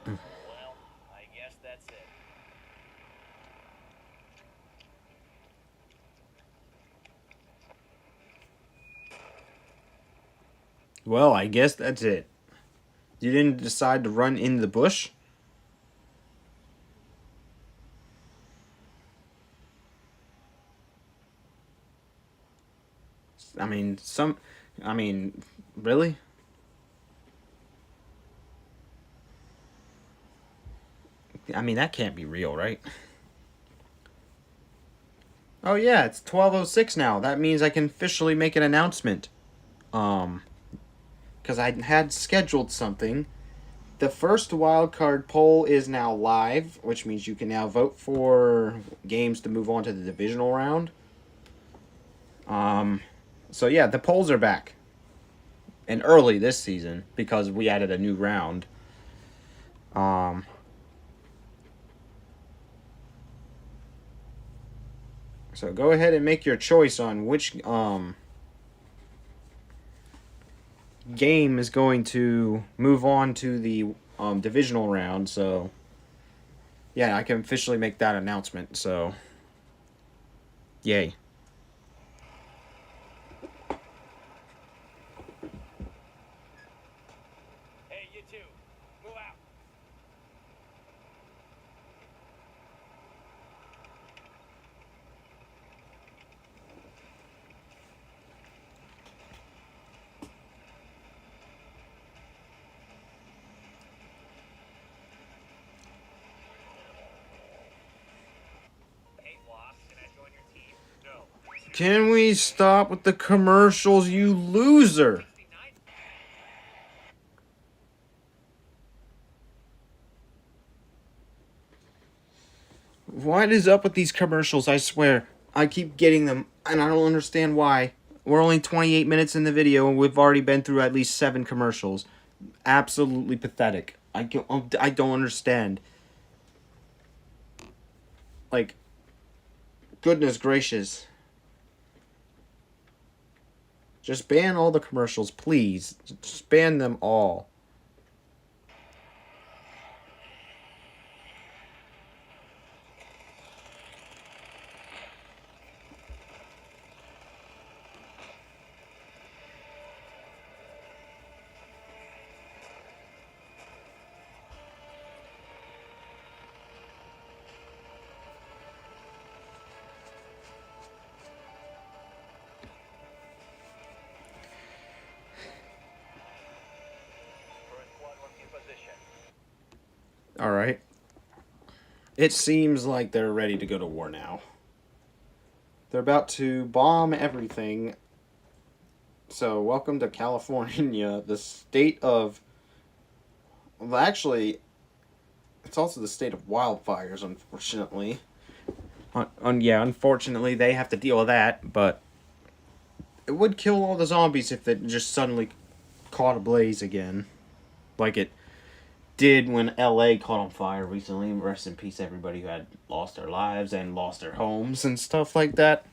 Well, I guess that's it. Well, I guess that's it. You didn't decide to run in the bush? I mean, really? I mean, that can't be real, right? Oh yeah, it's 12:06 now. That means I can officially make an announcement. Because I had scheduled something. The first wildcard poll is now live, which means you can now vote for games to move on to the divisional round. So yeah, the polls are back. And early this season, because we added a new round. So go ahead and make your choice on which game is going to move on to the divisional round. So yeah, I can officially make that announcement. So yay. Hey, you two, move out. Hey, boss, can I join your team? No. Can we stop with the commercials, you loser? What is up with these commercials? I swear. I keep getting them, and I don't understand why. We're only 28 minutes in the video, and we've already been through at least 7 commercials. Absolutely pathetic. I don't understand. Like, goodness gracious. Just ban all the commercials, please. Just ban them all. Alright. It seems like they're ready to go to war now. They're about to bomb everything. So, welcome to California, the state of... Well, actually, it's also the state of wildfires, unfortunately. Yeah, unfortunately, they have to deal with that, but... It would kill all the zombies if it just suddenly caught ablaze again. Like it did when LA caught on fire recently. Rest in peace, everybody who had lost their lives and lost their homes and stuff like that.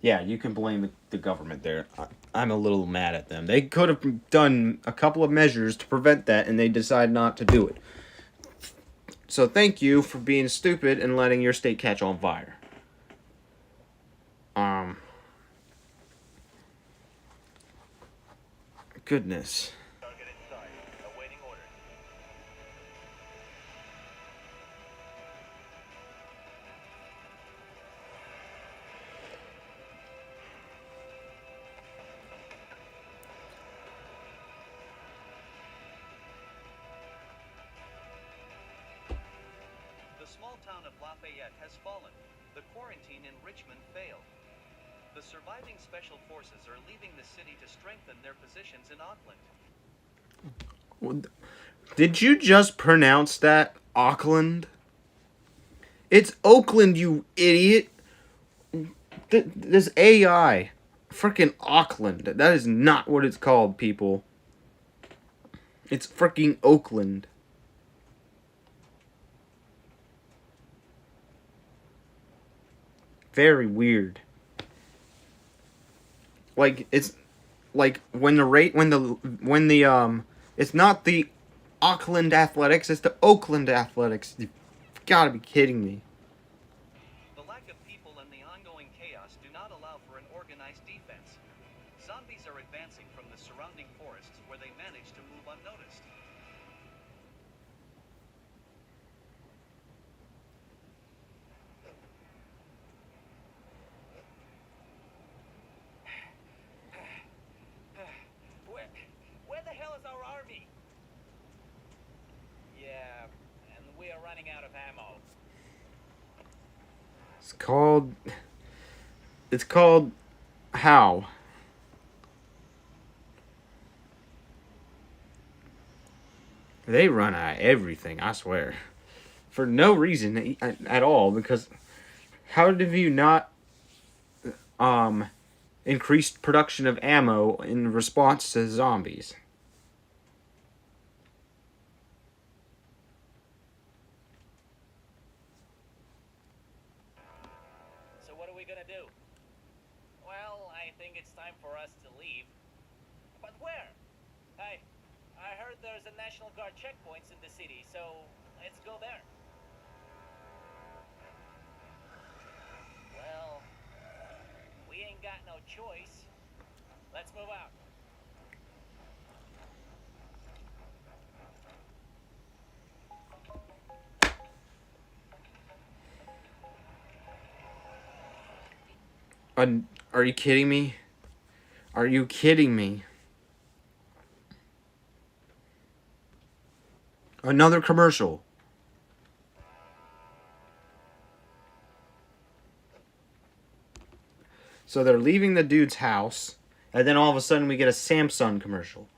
Yeah, you can blame the government there. I'm a little mad at them. They could have done a couple of measures to prevent that, and they decided not to do it. So thank you for being stupid and letting your state catch on fire. goodness. Target in sight. Awaiting orders. The small town of Lafayette has fallen. The quarantine in Richmond failed. The surviving special forces are leaving the city to strengthen their positions in Auckland. Did you just pronounce that Auckland? It's Oakland, you idiot. This AI. Freaking Auckland. That is not what it's called, people. It's freaking Oakland. Very weird. Like, it's like when the it's not the Auckland Athletics, it's the Oakland Athletics. You gotta be kidding me. The lack of people and the ongoing chaos do not allow for an organized defense. Zombies are advancing from the surrounding forests where they manage to move unnoticed. Where the hell is our army? Yeah, and we are running out of ammo. It's called how? They run out of everything, I swear. For no reason at all, because how did you not increased production of ammo in response to zombies? So what are we gonna do? Well, I think it's time for us to leave. But where? I heard there's a National Guard checkpoints in the city, so let's go there. Well, we ain't got no choice. Let's move out. Are you kidding me? Are you kidding me? Another commercial. So they're leaving the dude's house, and then all of a sudden we get a Samsung commercial.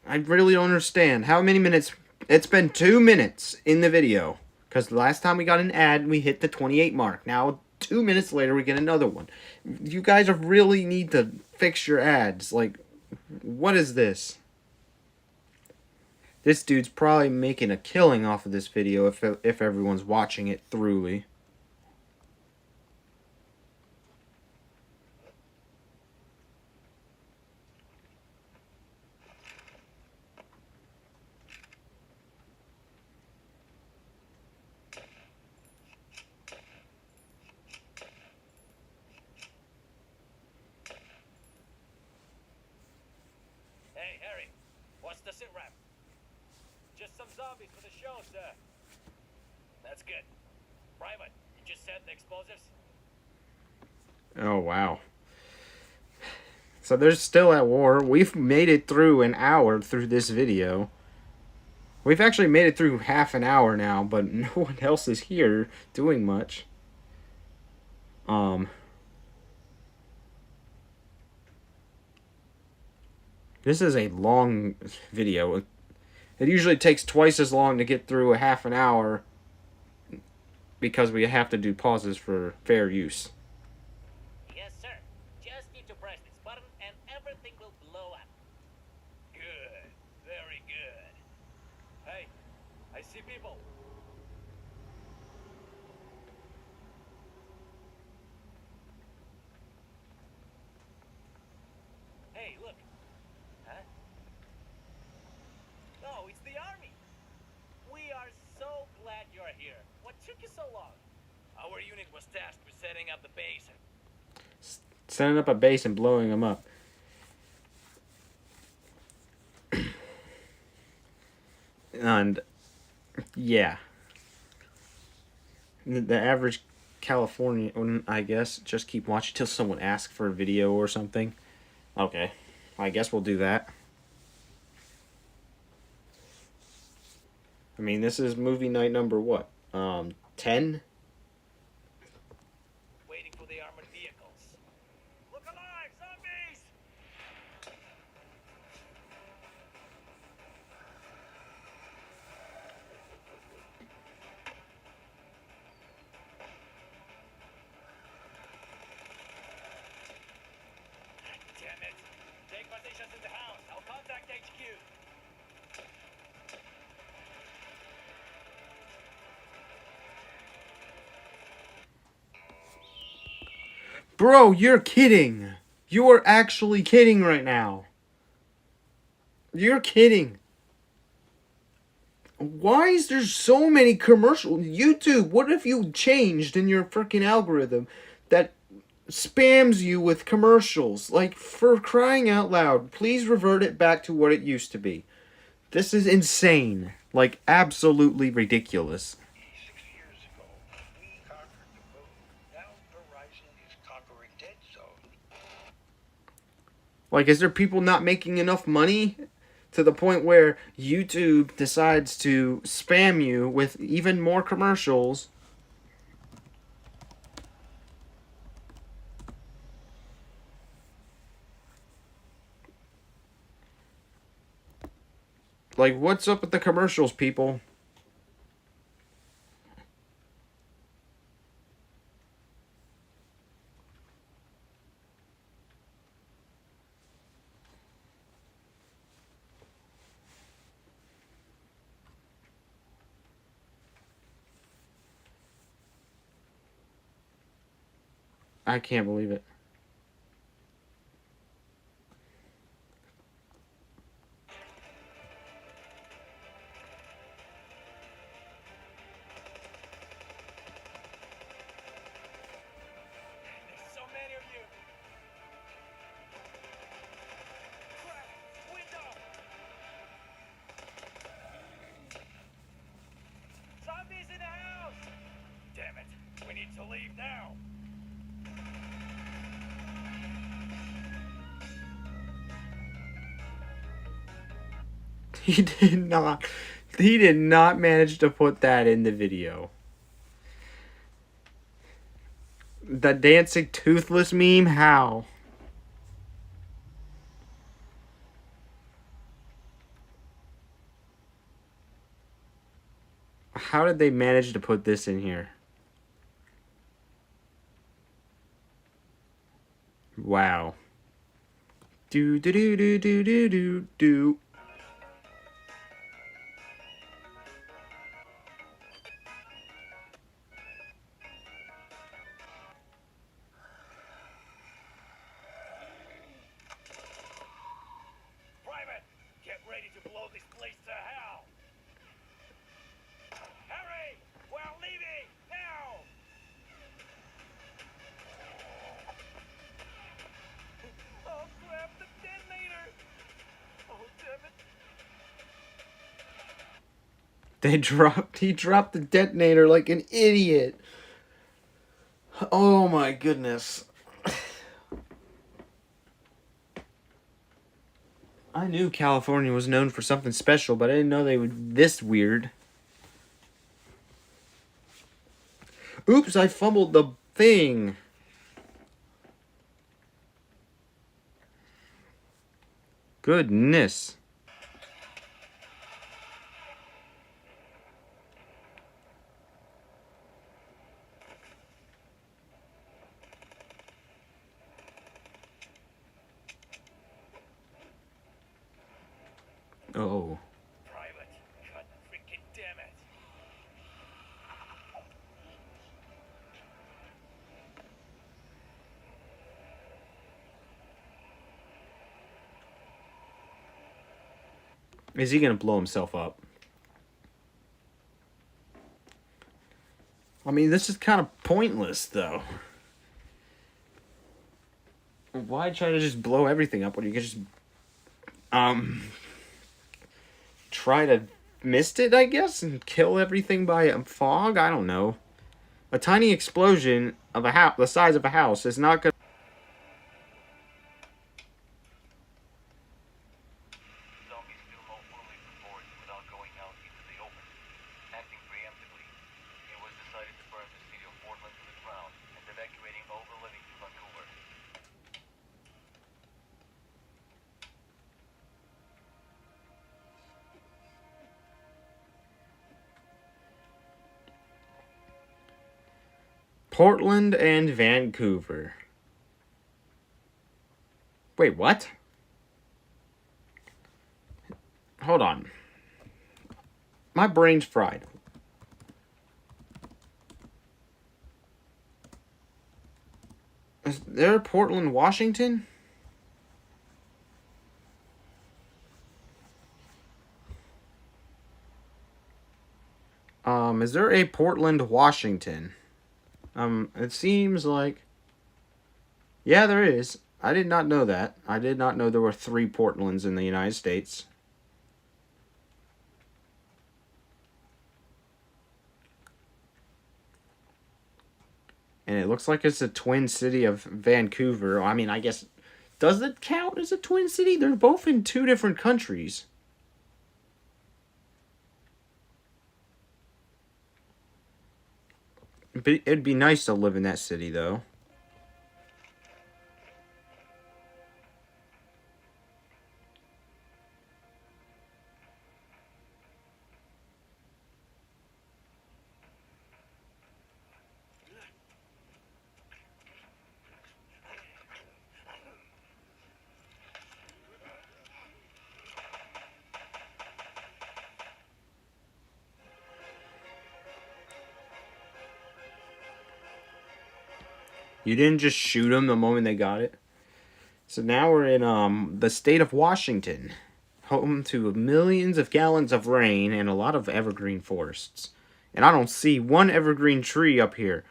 I really don't understand. How many minutes? It's been 2 minutes in the video. Because the last time we got an ad, we hit the 28 mark. Now, 2 minutes later, we get another one. You guys really need to fix your ads. Like, what is this? This dude's probably making a killing off of this video if everyone's watching it throughly. Hey, Harry, what's the sit rep? Just some zombies for the show, sir. That's good. Private, you just set the explosives? Oh, wow. So they're still at war. We've made it through an hour through this video. We've actually made it through half an hour now, but no one else is here doing much. This is a long video. It usually takes twice as long to get through a half an hour because we have to do pauses for fair use. Yes, sir. Just need to press this button and everything will blow up. Good. Very good. Hey, I see people. Hey, look. Huh? No, it's the army. We are so glad you're here. What took you so long? Our unit was tasked with setting up the base. Setting up a base and blowing them up. And yeah, the average Californian, I guess, just keep watching till someone asks for a video or something. Okay, I guess we'll do that. I mean, this is movie night number what? 10? Waiting for the armored vehicles. Look alive, zombies! Damn it! Take positions in the house. I'll contact HQ. Bro, you're kidding. You are actually kidding right now. You're kidding. Why is there so many commercials? YouTube, what if you changed in your freaking algorithm that spams you with commercials? Like, for crying out loud, please revert it back to what it used to be. This is insane. Like, absolutely ridiculous. 6 years ago, we conquered the moon. Now Verizon is conquering Dead Zone. Like, is there people not making enough money to the point where YouTube decides to spam you with even more commercials? Like, what's up with the commercials, people? I can't believe it. There's so many of you. Crap! Window! Zombies in the house! Damn it! We need to leave now. He did not manage to put that in the video. The dancing toothless meme, how? How did they manage to put this in here? Wow. Do do do do do do do do. Private, get ready to blow this place to hell. Hurry! We're leaving now! Oh crap, the detonator! Oh damn it! He dropped the detonator like an idiot. Oh my goodness. I knew California was known for something special, but I didn't know they would this weird. Oops, I fumbled the thing. Goodness. Oh. Private, god freaking damn it! Is he gonna blow himself up? I mean, this is kind of pointless, though. Why try to just blow everything up when you can just, try to missed it, I guess, and kill everything by fog. I don't know. A tiny explosion of a house the size of a house is not gonna. Zombies still move fully forward without going out into the open. Acting preemptively, it was decided to burn the city of Portland to the ground and evacuating all the living to Vancouver. Portland and Vancouver. Wait, what? Hold on. My brain's fried. Is there Portland, Washington? Is there a Portland, Washington? It seems like... Yeah, there is. I did not know that. I did not know there were 3 Portlands in the United States. And it looks like it's a twin city of Vancouver. I mean, I guess... Does it count as a twin city? They're both in 2 different countries. It'd be nice to live in that city, though. You didn't just shoot them the moment they got it. So now we're in the state of Washington, home to millions of gallons of rain and a lot of evergreen forests. And I don't see one evergreen tree up here.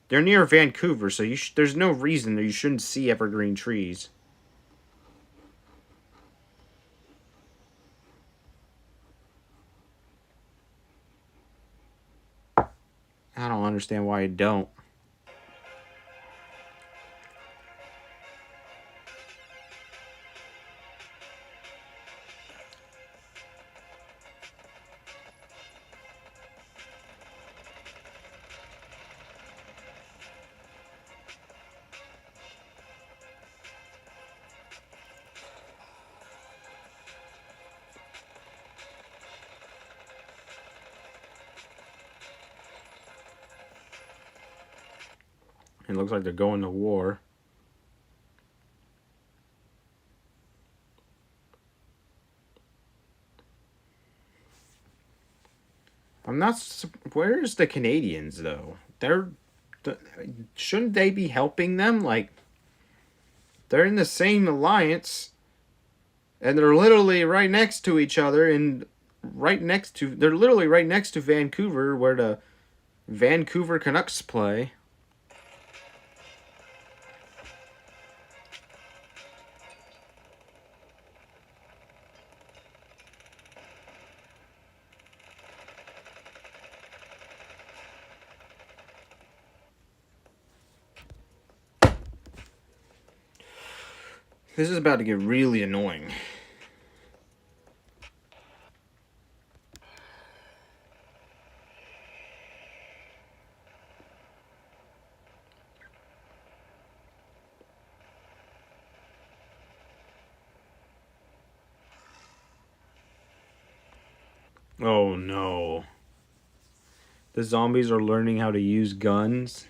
They're near Vancouver, so there's no reason that you shouldn't see evergreen trees. I don't understand why you don't. It looks like they're going to war. I'm not... Where's the Canadians, though? Shouldn't they be helping them? Like, they're in the same alliance. And they're literally right next to each other. And they're literally right next to Vancouver, where the Vancouver Canucks play. This is about to get really annoying. Oh no. The zombies are learning how to use guns.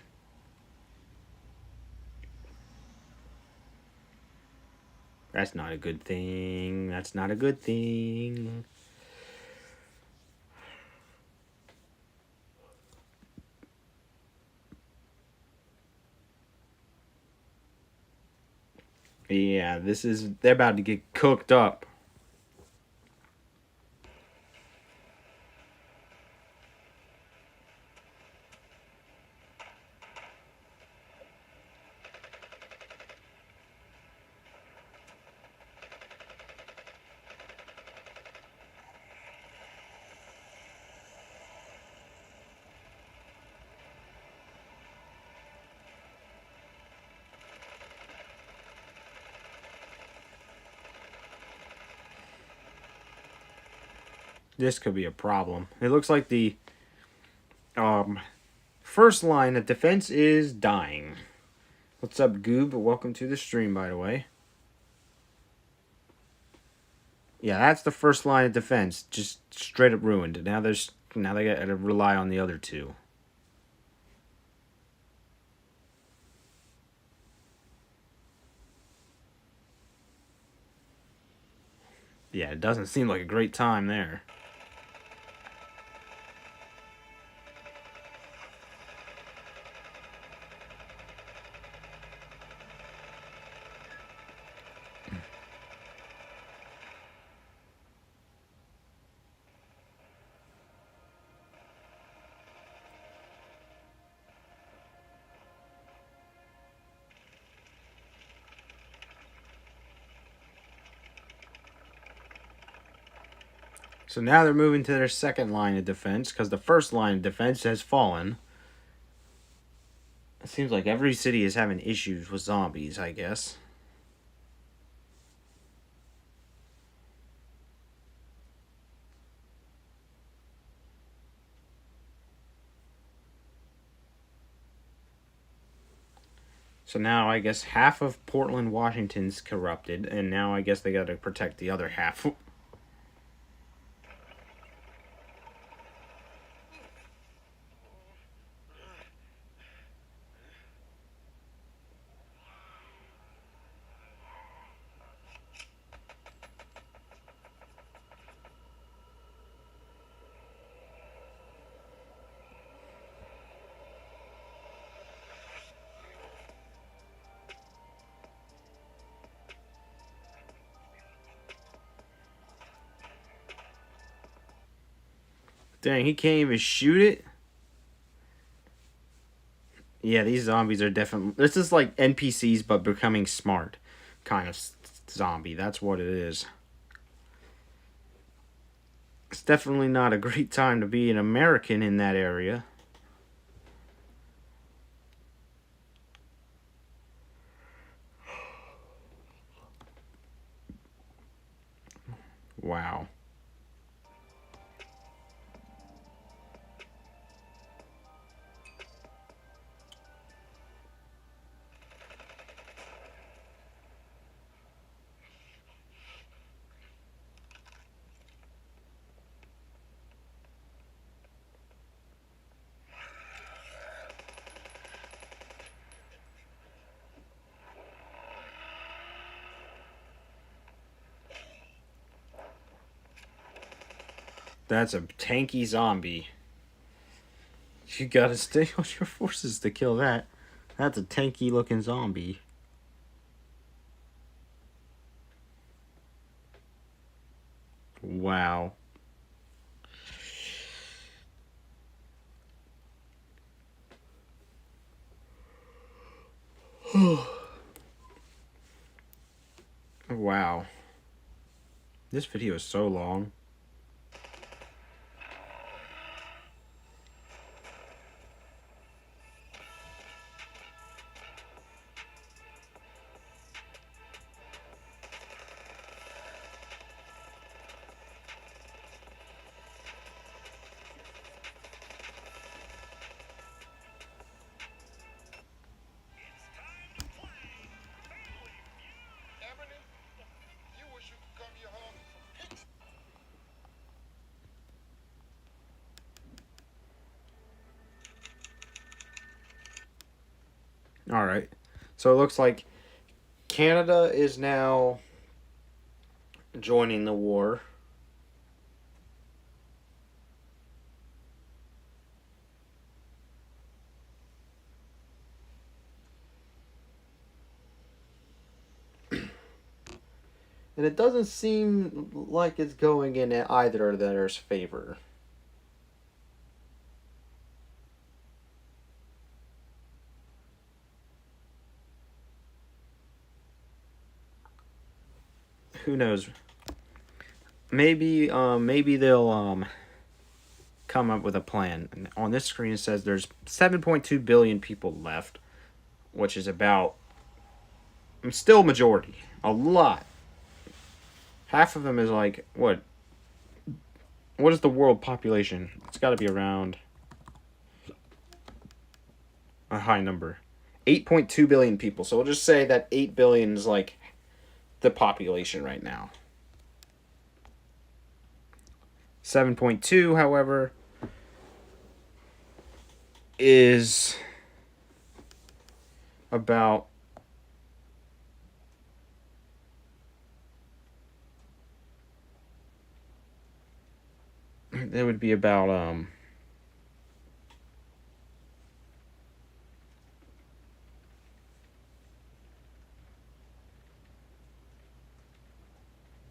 That's not a good thing. That's not a good thing. Yeah, they're about to get cooked up. this could be a problem. It looks like the first line of defense is dying. What's up, Goob? Welcome to the stream, by the way. Yeah, that's the first line of defense, just straight up ruined. Now they got to rely on the other two. Yeah, it doesn't seem like a great time there. So now they're moving to their second line of defense because the first line of defense has fallen. It seems like every city is having issues with zombies, I guess. So now I guess half of Portland, Washington's corrupted, and now I guess they got to protect the other half. Dang, he can't even shoot it? Yeah, these zombies are definitely... This is like NPCs, but becoming smart kind of zombie. That's what it is. It's definitely not a great time to be an American in that area. Wow. That's a tanky zombie. You gotta stay on your forces to kill that. That's a tanky looking zombie. Wow. Wow. This video is so long. All right. So it looks like Canada is now joining the war. And it doesn't seem like it's going in either of theirs favor. Who knows? Maybe they'll come up with a plan. And on this screen it says there's 7.2 billion people left, which is about still majority. A lot. Half of them is like what? what is the world population? It's got to be around a high number. 8.2 billion people. So we'll just say that 8 billion is like the population right now. 7.2, however, is about it would be about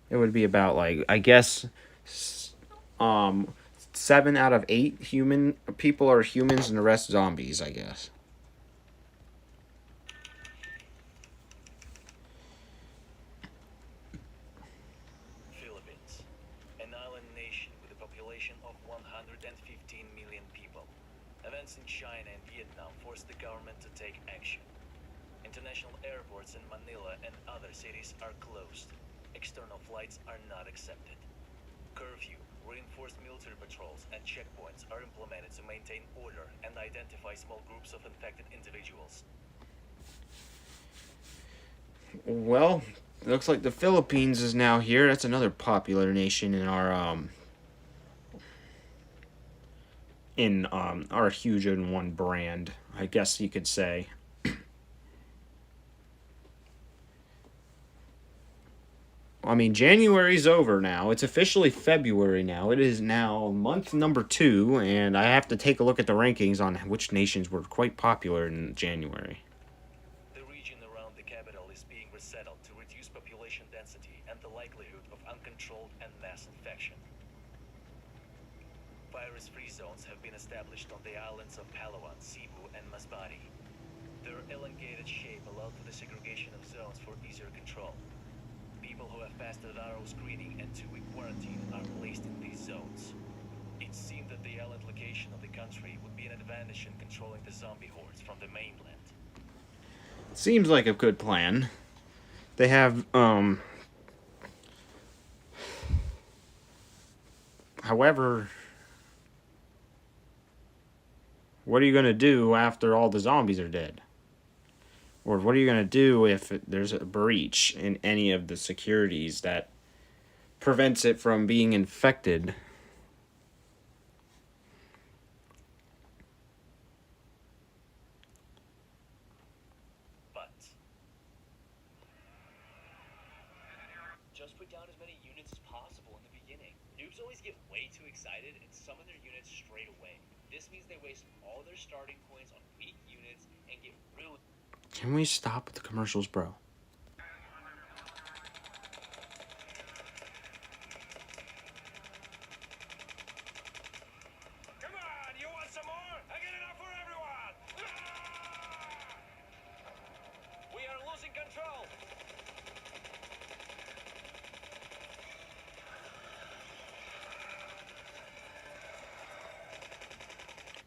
it would be about like I guess 7 out of 8 human people are humans and the rest zombies, I guess. Philippines, an island nation with a population of 115 million people. Events in China and Vietnam forced the government to take action. International airports in Manila and other cities are closed. External flights are not accepted. Curfew, reinforced military patrols, and checkpoints are implemented to maintain order and identify small groups of infected individuals. Well, looks like the Philippines is now here. That's another popular nation in our huge in one brand, I guess you could say. I mean, January's over now. It's officially February now. It is now month number 2, and I have to take a look at the rankings on which nations were quite popular in January. The region around the capital is being resettled to reduce population density and the likelihood of uncontrolled and mass infection. Virus-free zones have been established on the islands of Palawan, Cebu, and Masbate. Their elongated shape allowed for the segregation of zones for easier control. People who have passed a thorough screening and 2-week quarantine are placed in these zones. It seemed that the island location of the country would be an advantage in controlling the zombie hordes from the mainland. Seems like a good plan. They have, however, what are you going to do after all the zombies are dead? Or what are you going to do if there's a breach in any of the securities that prevents it from being infected? But just put down as many units as possible in the beginning. Noobs always get way too excited and summon their units straight away. This means they waste all their starting points on weak units and get really... Can we stop with the commercials, bro? Come on, you want some more? I got enough for everyone! We are losing control!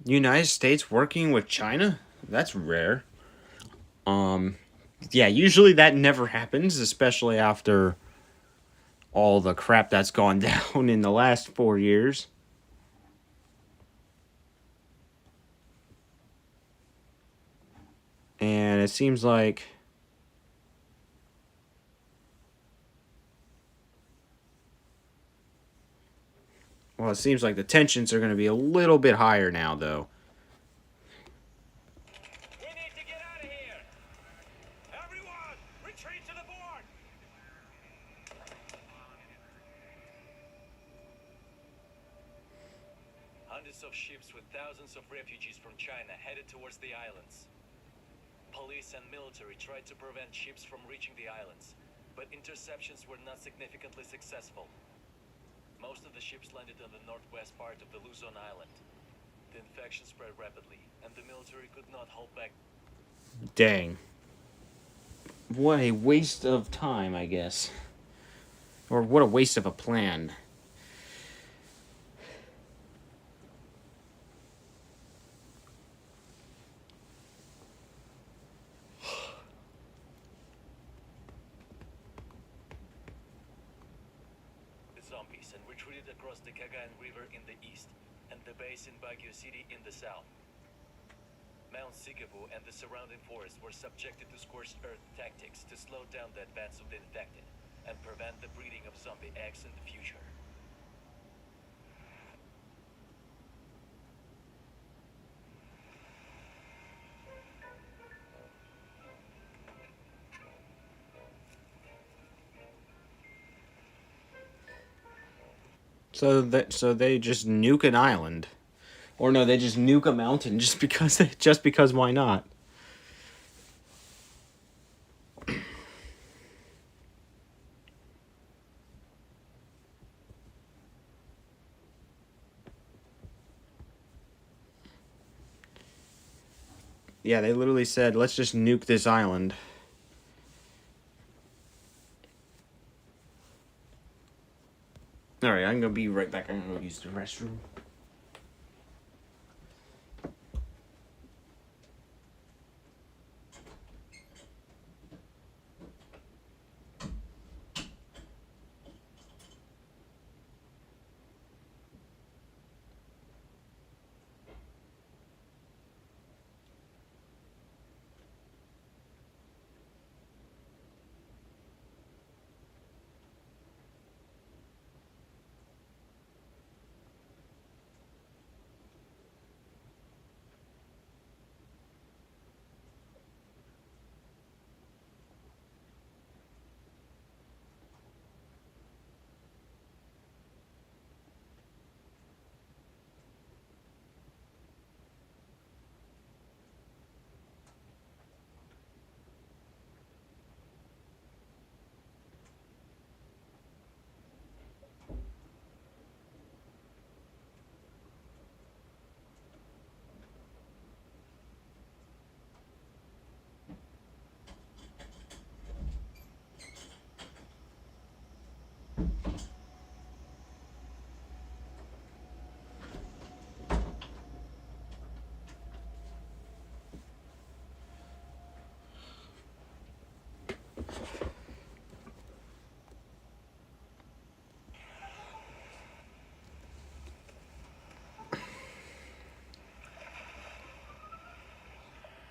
United States working with China? That's rare. Yeah, usually that never happens, especially after all the crap that's gone down in the last 4 years. And it seems like well, it seems like the tensions are going to be a little bit higher now, though. We need to get out of here! Everyone, retreat to the board! Hundreds of ships with thousands of refugees from China headed towards the islands. Police and military tried to prevent ships from reaching the islands, but interceptions were not significantly successful. Most of the ships landed on the northwest part of the Luzon Island. The infection spread rapidly, and the military could not hold back. Dang. What a waste of time, I guess. Or what a waste of a plan. The zombies and retreated across the Cagayan River in the east and the base in Baguio City in the south. Mount Sigabu and the surrounding forest were subjected to scorched earth tactics to slow down the advance of the infected and prevent the breeding of zombie eggs in the future. So they just nuke an island, or no, they just nuke a mountain just because why not? Yeah, they literally said, let's just nuke this island. Alright, I'm gonna be right back. I'm gonna go use the restroom.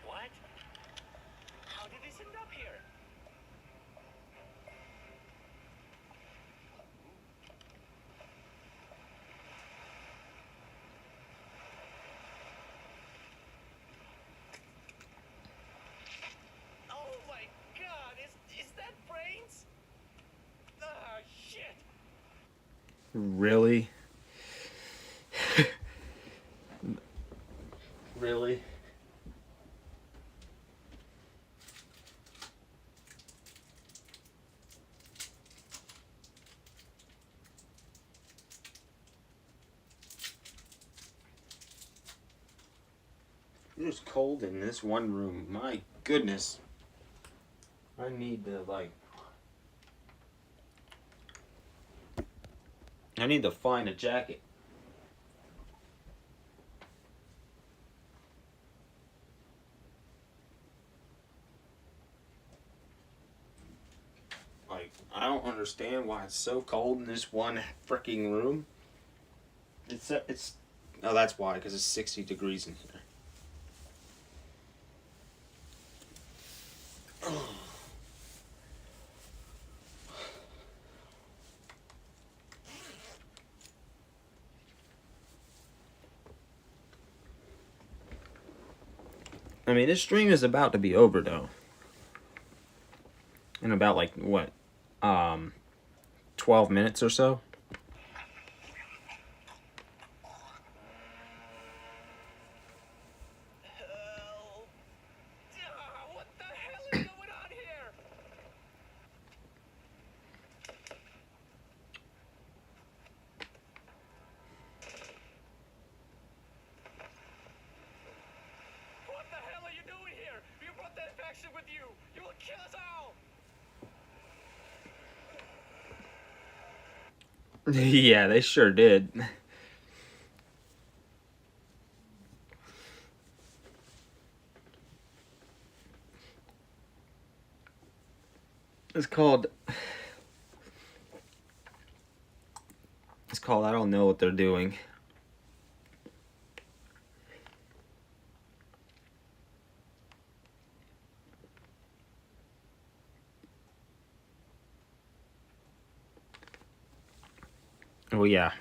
What? How did this end up here? Oh my god, is that brains? Ah, shit! Really? Really? It's cold in this one room. My goodness. I need to, like... I need to find a jacket. Like, I don't understand why it's so cold in this one freaking room. It's oh, that's why, because it's 60 degrees in here. I mean, this stream is about to be over, though. In about, like, what? 12 minutes or so? What the hell is going on here? What the hell are you doing here? You brought that infection with you. You will kill us all. Yeah, they sure did. It's called called I don't know what they're doing. Oh yeah.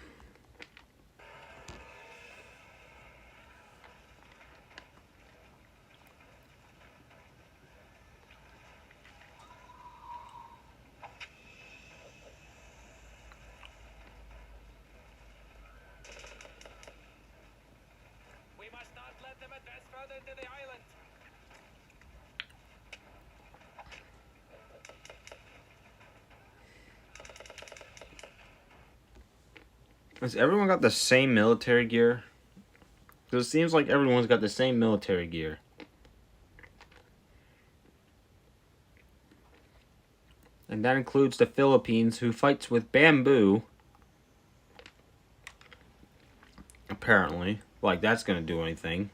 We must not let them advance further into the island. Has everyone got the same military gear? Because it seems like everyone's got the same military gear. And that includes the Philippines, who fights with bamboo. Apparently. Like that's gonna do anything.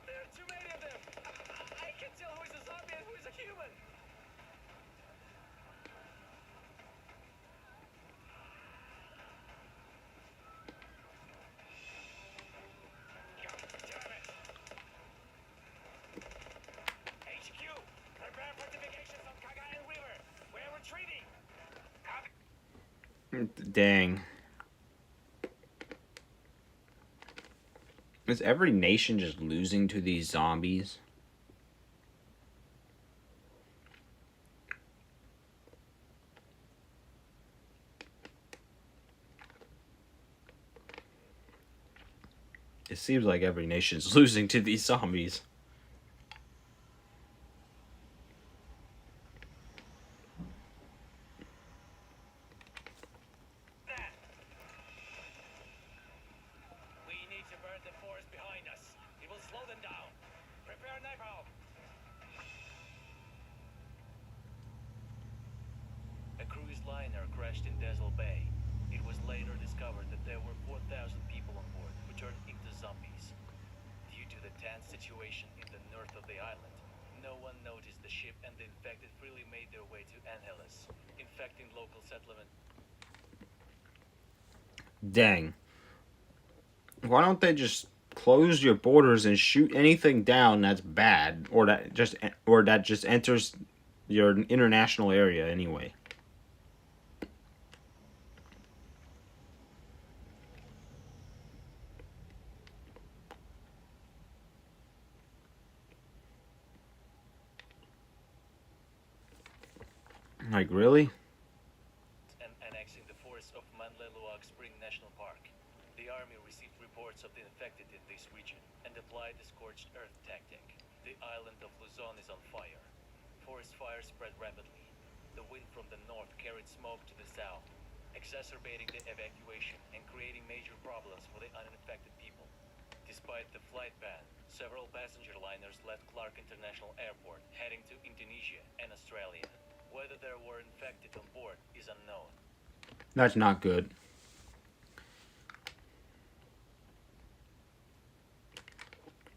There are too many of them. I can tell who is a zombie and who is a human. Damn it. HQ, prepare fortifications on Cagayan River. We're retreating. Dang. Is every nation just losing to these zombies? It seems like every nation's losing to these zombies. We need to burn the forest behind us. It will slow them down. Prepare napalm. A cruise liner crashed in Dazzle Bay. It was later discovered that there were 4,000 people on board who turned into zombies. Due to the tense situation in the north of the island, no one noticed the ship and the infected freely made their way to Angeles, infecting local settlement. Dang. Why don't they just close your borders and shoot anything down that's bad or that just enters your international area anyway? Like really? And annexing the forests of Manleluag Spring National Park. The army received reports of the infected in this region and applied the scorched earth tactic. The island of Luzon is on fire. Forest fires spread rapidly. The wind from the north carried smoke to the south, exacerbating the evacuation and creating major problems for the uninfected people. Despite the flight ban, several passenger liners left Clark International Airport, heading to Indonesia and Australia. Whether there were infected on board is unknown. That's not good.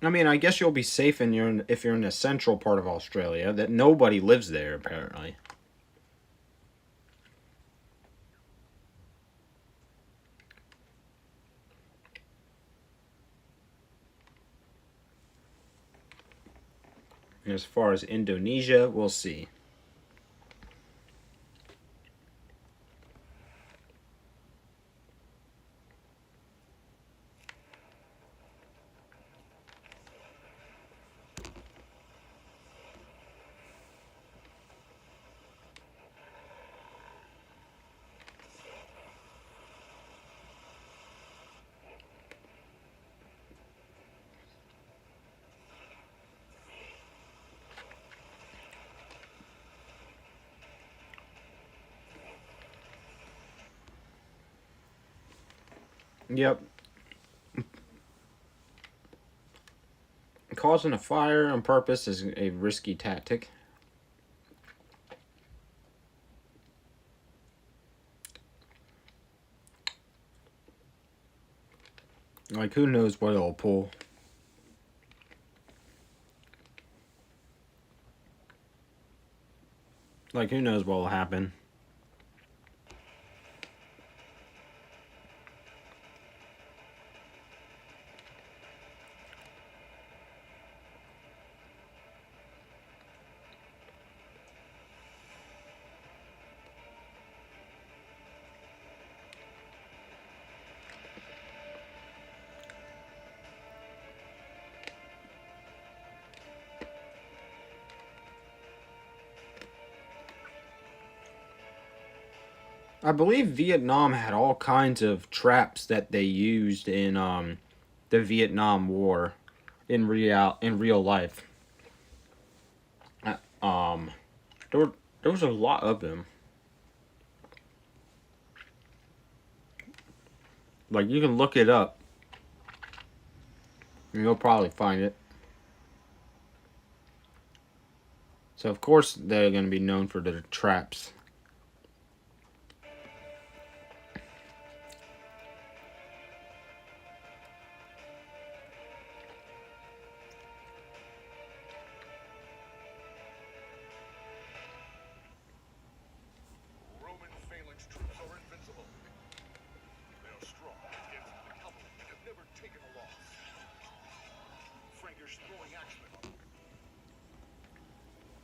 I mean, I guess you'll be safe if you're in the central part of Australia, that nobody lives there apparently. As far as Indonesia, we'll see. Yep. Causing a fire on purpose is a risky tactic. Like, who knows what it'll pull. Like, who knows what will happen. I believe Vietnam had all kinds of traps that they used in the Vietnam War in real life. There was a lot of them. Like, you can look it up and you'll probably find it. So of course they're going to be known for their traps. Roman phalanx troops are invincible. They are strong, yet the cavalry have never taken a loss. Frankish throwing axemen.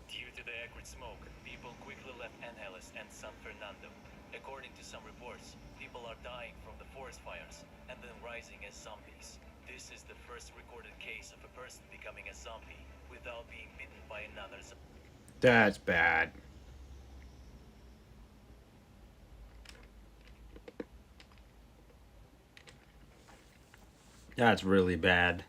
Due to the acrid smoke, people quickly left Angeles and San Fernando. According to some reports, people are dying from the forest fires and then rising as zombies. This is the first recorded case of a person becoming a zombie without being bitten by another zombie. That's bad. That's really bad.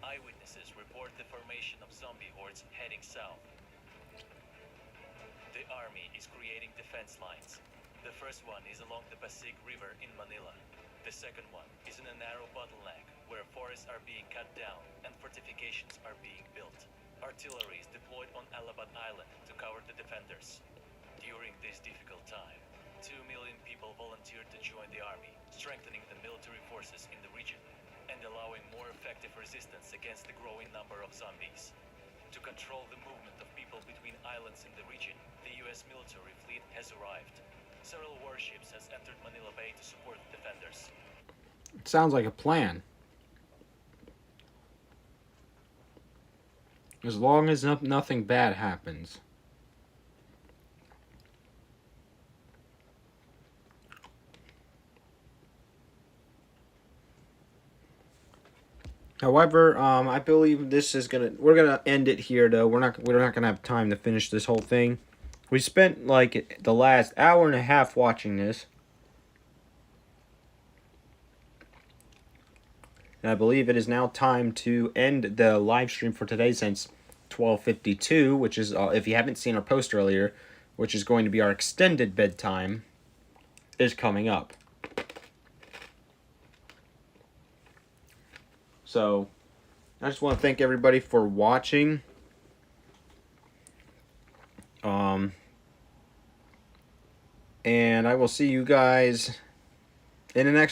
Eyewitnesses report the formation of zombie hordes heading south. The army is creating defense lines. The first one is along the Pasig River in Manila. The second one is in a narrow bottleneck where forests are being cut down and fortifications are being built. Artillery is deployed on Alabat Island to cover the defenders. During this difficult time, 2 million people volunteered to join the army, strengthening the military forces in the region and allowing more effective resistance against the growing number of zombies. To control the movement of people between islands in the region, the US military fleet has arrived. Several warships has entered Manila Bay to support the defenders. It sounds like a plan. As long as nothing bad happens. However, I believe this is we're gonna end it here though. We're not gonna have time to finish this whole thing. We spent like the last hour and a half watching this. And I believe it is now time to end the live stream for today since 12:52, which is, if you haven't seen our post earlier, which is going to be our extended bedtime, is coming up. So, I just want to thank everybody for watching. And I will see you guys in the next